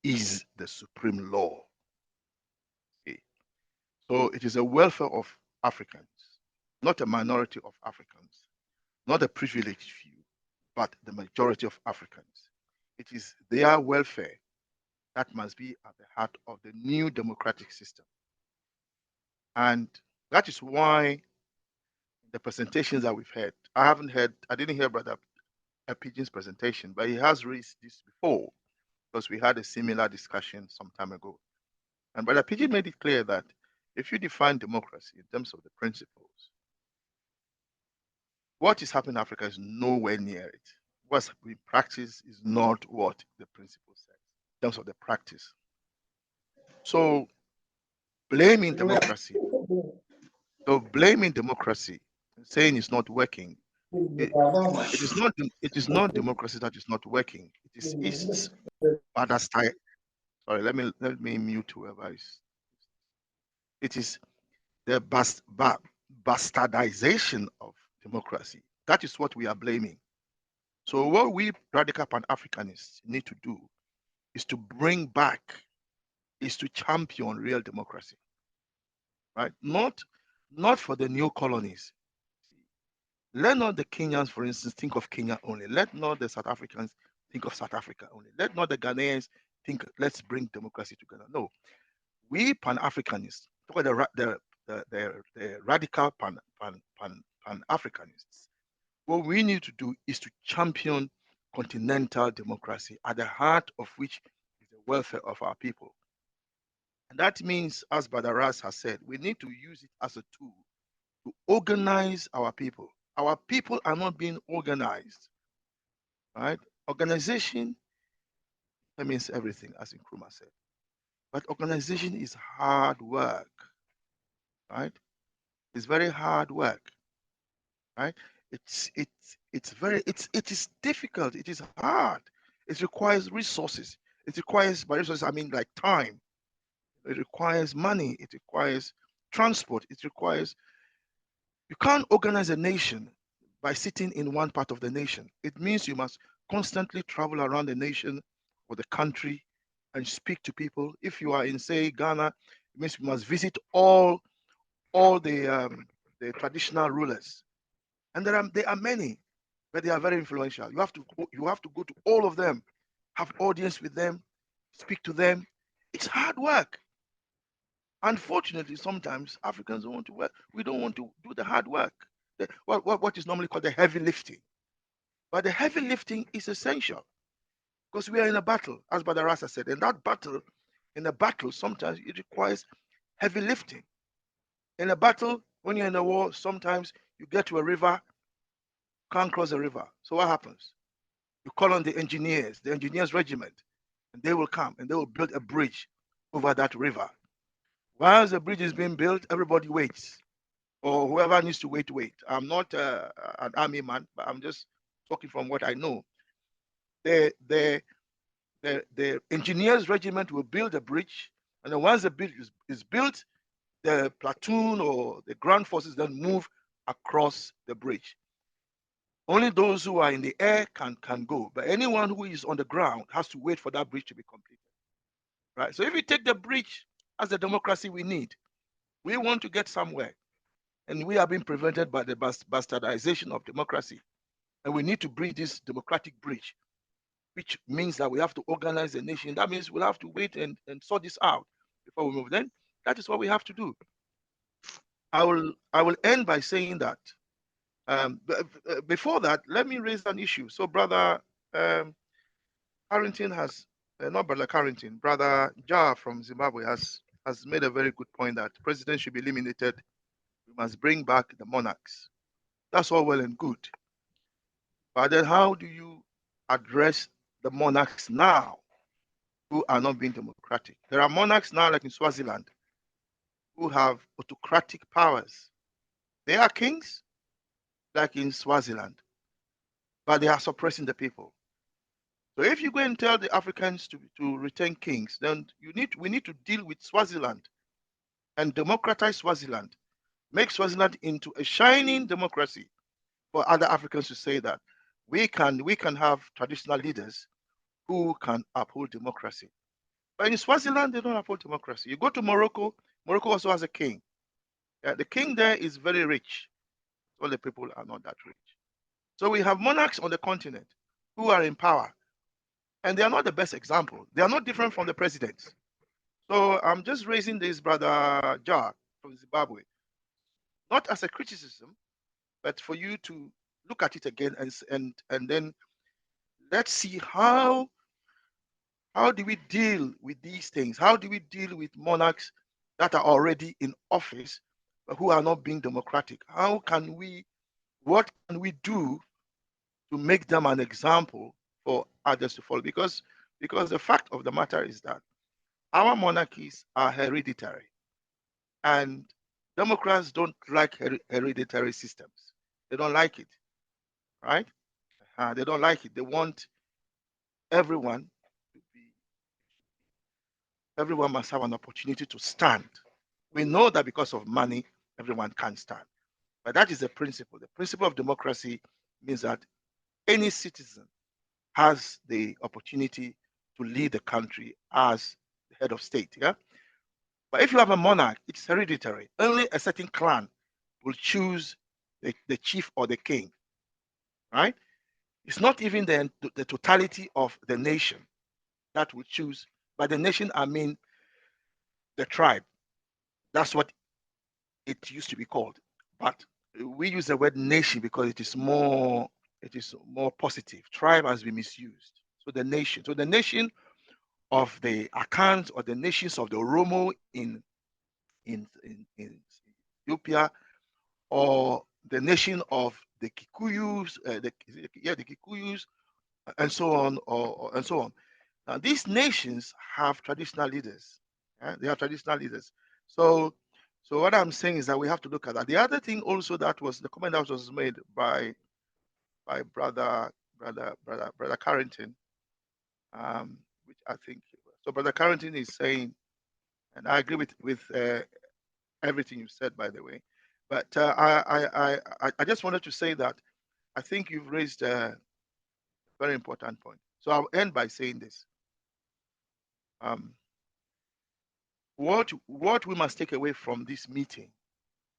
is the supreme law. Okay. So it is a welfare of Africans, not a minority of Africans, not a privileged few, but the majority of Africans. It is their welfare that must be at the heart of the new democratic system. And that is why the presentations that we've had, I didn't hear Brother Pidgin's presentation, but he has raised this before, because we had a similar discussion some time ago. And Brother Pidgin made it clear that if you define democracy in terms of the principles, what is happening in Africa is nowhere near it. What's we practice is not what the principle says in terms of the practice. So blaming democracy, saying it's not working, it is not democracy that is not working. It is East's bastard. Sorry, let me mute whoever is. It is the bastardization of democracy. That is what we are blaming. So what we radical Pan-Africanists need to do is to bring back, is to champion real democracy, right? Not for the new colonies. Let not the Kenyans, for instance, think of Kenya only. Let not the South Africans think of South Africa only. Let not the Ghanaians think, let's bring democracy together. No, we Pan-Africanists, the radical Pan-Africanists, what we need to do is to champion continental democracy, at the heart of which is the welfare of our people. And that means, as Brother Ras has said, we need to use it as a tool to organize our people. Our people are not being organized, right? Organization, that means everything, as Nkrumah said. But organization is hard work, right? It's very hard work, right? It is difficult. It is hard. It requires resources. It requires, by resources, I mean like time. It requires money. It requires transport. It requires, you can't organize a nation by sitting in one part of the nation. It means you must constantly travel around the nation or the country and speak to people. If you are in, say, Ghana, it means you must visit all the traditional rulers. And there are many, but they are very influential. You have to go to all of them, have audience with them, speak to them. It's hard work. Unfortunately, sometimes Africans don't want to work. We don't want to do the hard work. What is normally called the heavy lifting. But the heavy lifting is essential, because we are in a battle, as Brother Rasa said. And that battle, in a battle, sometimes it requires heavy lifting. In a battle, when you're in a war, sometimes you get to a river, can't cross the river. So what happens? You call on the engineers regiment, and they will come and they will build a bridge over that river. While the bridge is being built, everybody waits, or whoever needs to wait, wait. I'm not an army man, but I'm just talking from what I know. The engineers regiment will build a bridge, and then once the bridge is built, the platoon or the ground forces then move across the bridge. Only those who are in the air can go, but anyone who is on the ground has to wait for that bridge to be completed. Right? So if you take the bridge as the democracy we need, we want to get somewhere, and we are being prevented by the bastardization of democracy. And we need to bridge this democratic bridge, which means that we have to organize the nation. That means we'll have to wait and sort this out before we move. Then that is what we have to do. I will end by saying that before that, let me raise an issue. So Brother Carrington has, not Brother Carrington, Brother Jar from Zimbabwe has made a very good point that presidents should be eliminated. We must bring back the monarchs. That's all well and good. But then how do you address the monarchs now who are not being democratic? There are monarchs now, like in Swaziland, who have autocratic powers. They are kings, like in Swaziland, but they are suppressing the people. So if you go and tell the Africans to return kings, then we need to deal with Swaziland and democratize Swaziland, make Swaziland into a shining democracy for other Africans to say that we can have traditional leaders who can uphold democracy. But in Swaziland, they don't uphold democracy. You go to Morocco, Morocco also has a king. The king there is very rich. All the people are not that rich. So we have monarchs on the continent who are in power, and they are not the best example. They are not different from the presidents. So I'm just raising this, Brother Jar from Zimbabwe, not as a criticism, but for you to look at it again and then let's see how do we deal with these things? How do we deal with monarchs that are already in office but who are not being democratic? What can we do to make them an example for others to follow? Because the fact of the matter is that our monarchies are hereditary, and Democrats don't like hereditary systems. They don't like it, right? They don't like it. They want everyone must have an opportunity to stand. We know that because of money, everyone can't stand. But that is the principle. The principle of democracy means that any citizen has the opportunity to lead the country as the head of state. Yeah. But if you have a monarch, it's hereditary. Only a certain clan will choose the chief or the king. Right? It's not even the totality of the nation that will choose. By the nation, I mean the tribe. That's what it used to be called. But we use the word nation because it is more positive. Tribe has been misused. So the nation of the Akans or the nations of the Oromo in Ethiopia, or the nation of the Kikuyus, the Kikuyus, and so on, and so on. Now, these nations have traditional leaders. They have traditional leaders. So what I'm saying is that we have to look at that. The other thing also that was the comment that was made by brother Carrington, which I think so. Brother Carrington is saying, and I agree with everything you said, by the way. But I just wanted to say that I think you've raised a very important point. So I'll end by saying this. What we must take away from this meeting,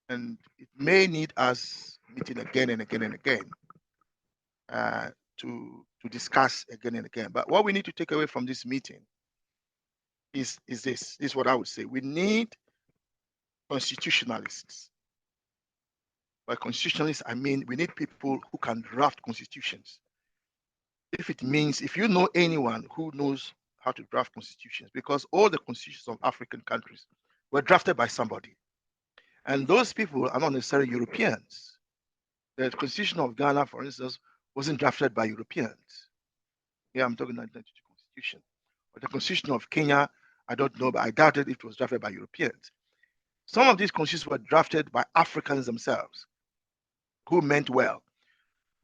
and it may need us meeting again and again and again to discuss again and again. But what we need to take away from this meeting is this. This is what I would say. We need constitutionalists. By constitutionalists, I mean we need people who can draft constitutions. if it means, if you know anyone who knows how to draft constitutions, because all the constitutions of African countries were drafted by somebody. And those people are not necessarily Europeans. The constitution of Ghana, for instance, wasn't drafted by Europeans. Yeah, I'm talking about the constitution. But the constitution of Kenya, I don't know, but I doubted it was drafted by Europeans. Some of these constitutions were drafted by Africans themselves who meant well.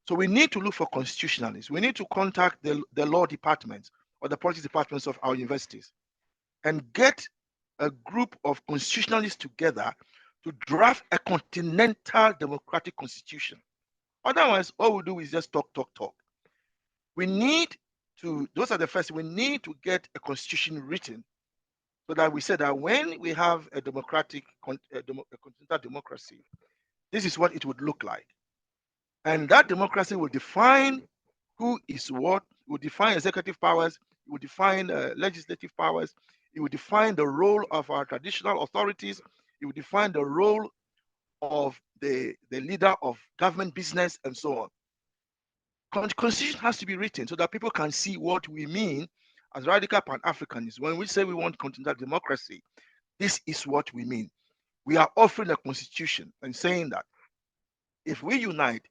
So we need to look for constitutionalists. We need to contact the law departments or the politics departments of our universities and get a group of constitutionalists together to draft a continental democratic constitution. Otherwise, all we do is just talk. We need to, those are the first, we need to get a constitution written so that we say that when we have a democratic, a continental democracy, this is what it would look like. And that democracy will define who is what, will define executive powers, it will define legislative powers, it will define the role of our traditional authorities, it will define the role of the leader of government business and so on. Constitution has to be written so that people can see what we mean as radical Pan-Africanists. When we say we want continental democracy, this is what we mean. We are offering a constitution and saying that if we unite,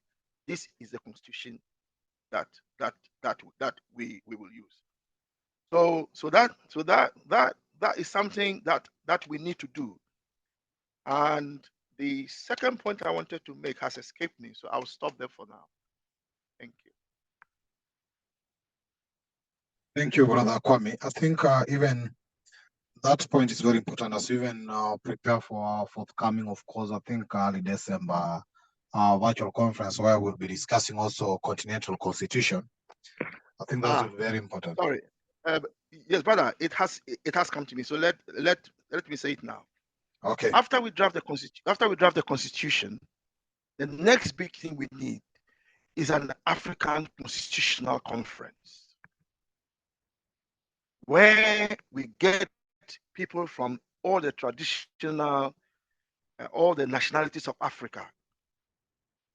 this is the constitution that we will use. So that is something that we need to do. And the second point I wanted to make has escaped me, so I'll stop there for now. Thank you. Thank you, Brother Kwame. I think even that point is very important as we even prepare for our forthcoming, of course, I think early December virtual conference where we'll be discussing also continental constitution. I think that's very important. Sorry. Yes, brother, it has come to me. So let me say it now. Okay. After we draft the constitution, the next big thing we need is an African Constitutional Conference, where we get people from all the traditional, all the nationalities of Africa.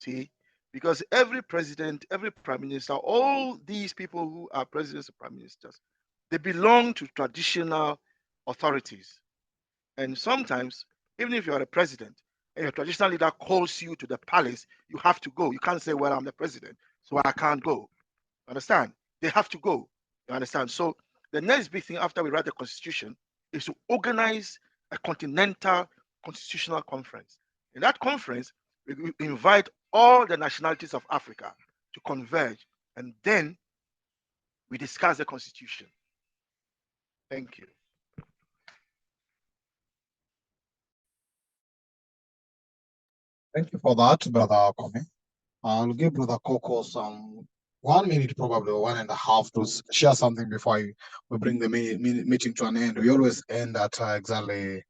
See, because every president, every prime minister, all these people who are presidents and prime ministers, they belong to traditional authorities. And sometimes, even if you are a president and your traditional leader calls you to the palace, you have to go. You can't say, well, I'm the president, so I can't go. Understand? They have to go. You understand? So the next big thing after we write the constitution is to organize a continental constitutional conference. In that conference, we invite all the nationalities of Africa to converge, and then we discuss the constitution. Thank you. Thank you for that, Brother Kwame. I'll give Brother Coco some 1 minute, probably 1.5, to share something before we bring the meeting to an end. We always end at exactly,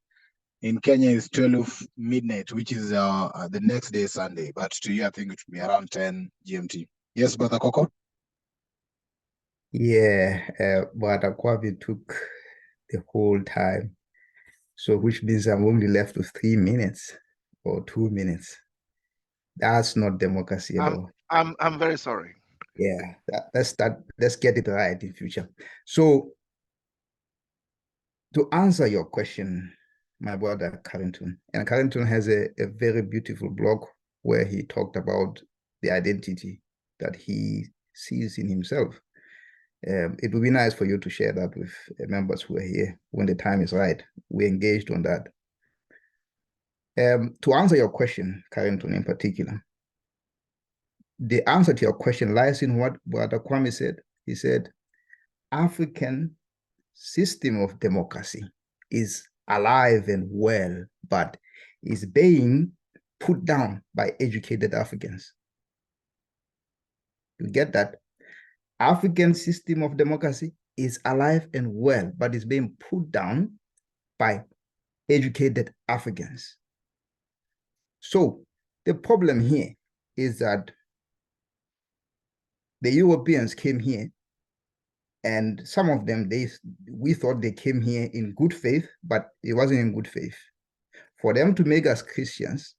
in Kenya is 12 midnight, which is the next day, Sunday. But to you, I think it will be around 10 GMT. Yes, Brother Coco? Yeah, Brother Kwame took the whole time. So which means I'm only left with 3 minutes or 2 minutes. That's not democracy at all. I'm very sorry. Yeah, let's get it right in future. So to answer your question, my brother Carrington, and Carrington has a very beautiful blog where he talked about the identity that he sees in himself. It would be nice for you to share that with members who are here when the time is right. We're engaged on that. To answer your question, Carrington in particular, the answer to your question lies in what Brother Kwame said. He said, African system of democracy is alive and well, but is being put down by educated Africans. You get that? African system of democracy is alive and well, but is being put down by educated Africans. So the problem here is that the Europeans came here, and some of them, we thought they came here in good faith, but it wasn't in good faith. For them to make us Christians,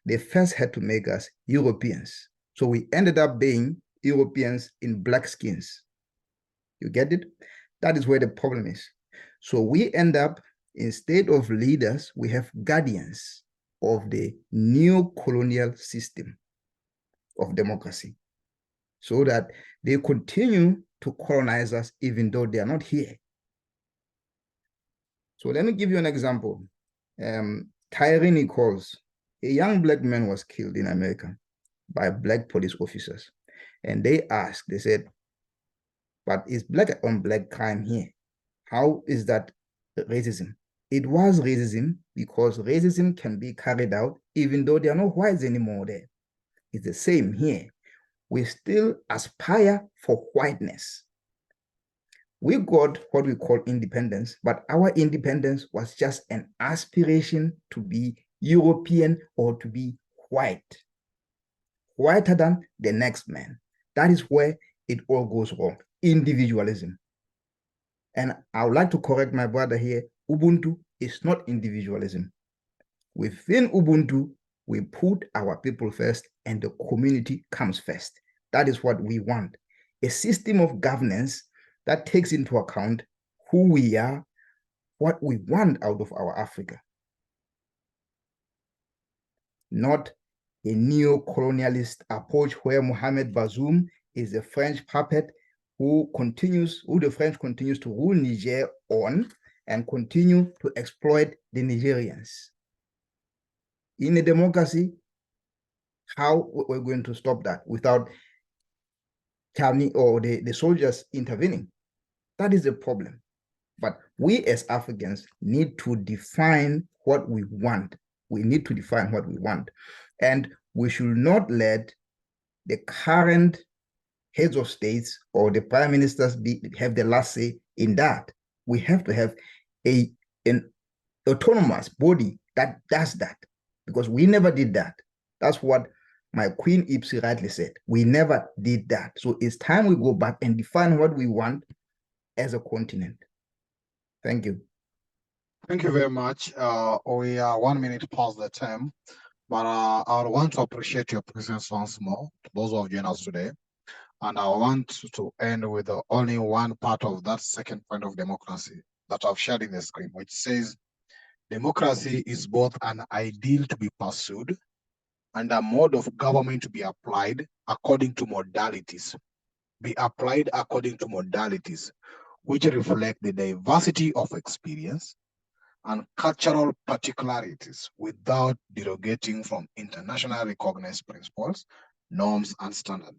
they first had to make us Europeans. So we ended up being Europeans in black skins. You get it? That is where the problem is. So we end up, instead of leaders, we have guardians of the new colonial system of democracy, so that they continue to colonize us even though they are not here. So let me give you an example. Tyree Nichols, a young black man, was killed in America by black police officers. And they asked, they said, but is black on black crime here? How is that racism? It was racism because racism can be carried out even though there are no whites anymore there. It's the same here. We still aspire for whiteness. We got what we call independence, but our independence was just an aspiration to be European or to be white, whiter than the next man. That is where it all goes wrong, individualism. And I would like to correct my brother here. Ubuntu is not individualism. Within Ubuntu, we put our people first and the community comes first. That is what we want. A system of governance that takes into account who we are, what we want out of our Africa. Not a neo-colonialist approach where Mohamed Bazoum is a French puppet who the French continues to rule Niger on and continue to exploit the Nigerians. In a democracy, how we're going to stop that without Chani or the soldiers intervening? That is the problem. But we as Africans need to define what we want. We need to define what we want. And we should not let the current heads of states or the prime ministers have the last say in that. We have to have an autonomous body that does that, because we never did that. That's what my Queen Ipsy rightly said. We never did that. So it's time we go back and define what we want as a continent. Thank you. Thank you very much. We are 1 minute past the time, but I want to appreciate your presence once more, those who have joined us today. And I want to end with only one part of that second point of democracy that I've shared in the screen, which says democracy is both an ideal to be pursued and a mode of government to be applied according to modalities. Be applied according to modalities, which reflect the diversity of experience and cultural particularities without derogating from internationally recognized principles, norms, and standards.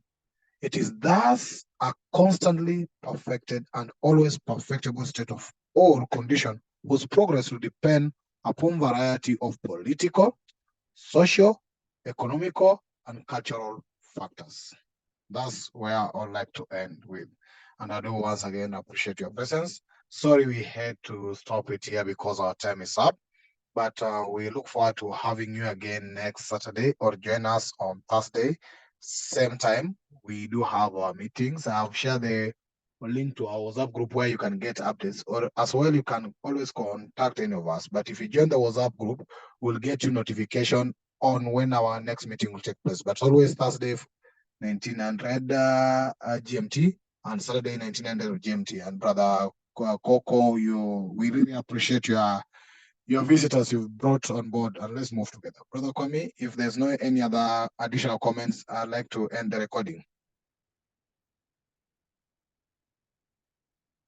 It is thus a constantly perfected and always perfectible state of all condition whose progress will depend upon variety of political, social, economical, and cultural factors. That's where I would like to end with. And I do once again appreciate your presence. Sorry we had to stop it here because our time is up, but we look forward to having you again next Saturday, or join us on Thursday, same time. We do have our meetings. I've shared the link to our WhatsApp group where you can get updates, or as well, you can always contact any of us. But if you join the WhatsApp group, we'll get you notification on when our next meeting will take place. But always Thursday, 1900 GMT, and Saturday, 1900 GMT. And Brother Coco, we really appreciate your visitors you've brought on board, and let's move together. Brother Kwame, if there's no any other additional comments, I'd like to end the recording.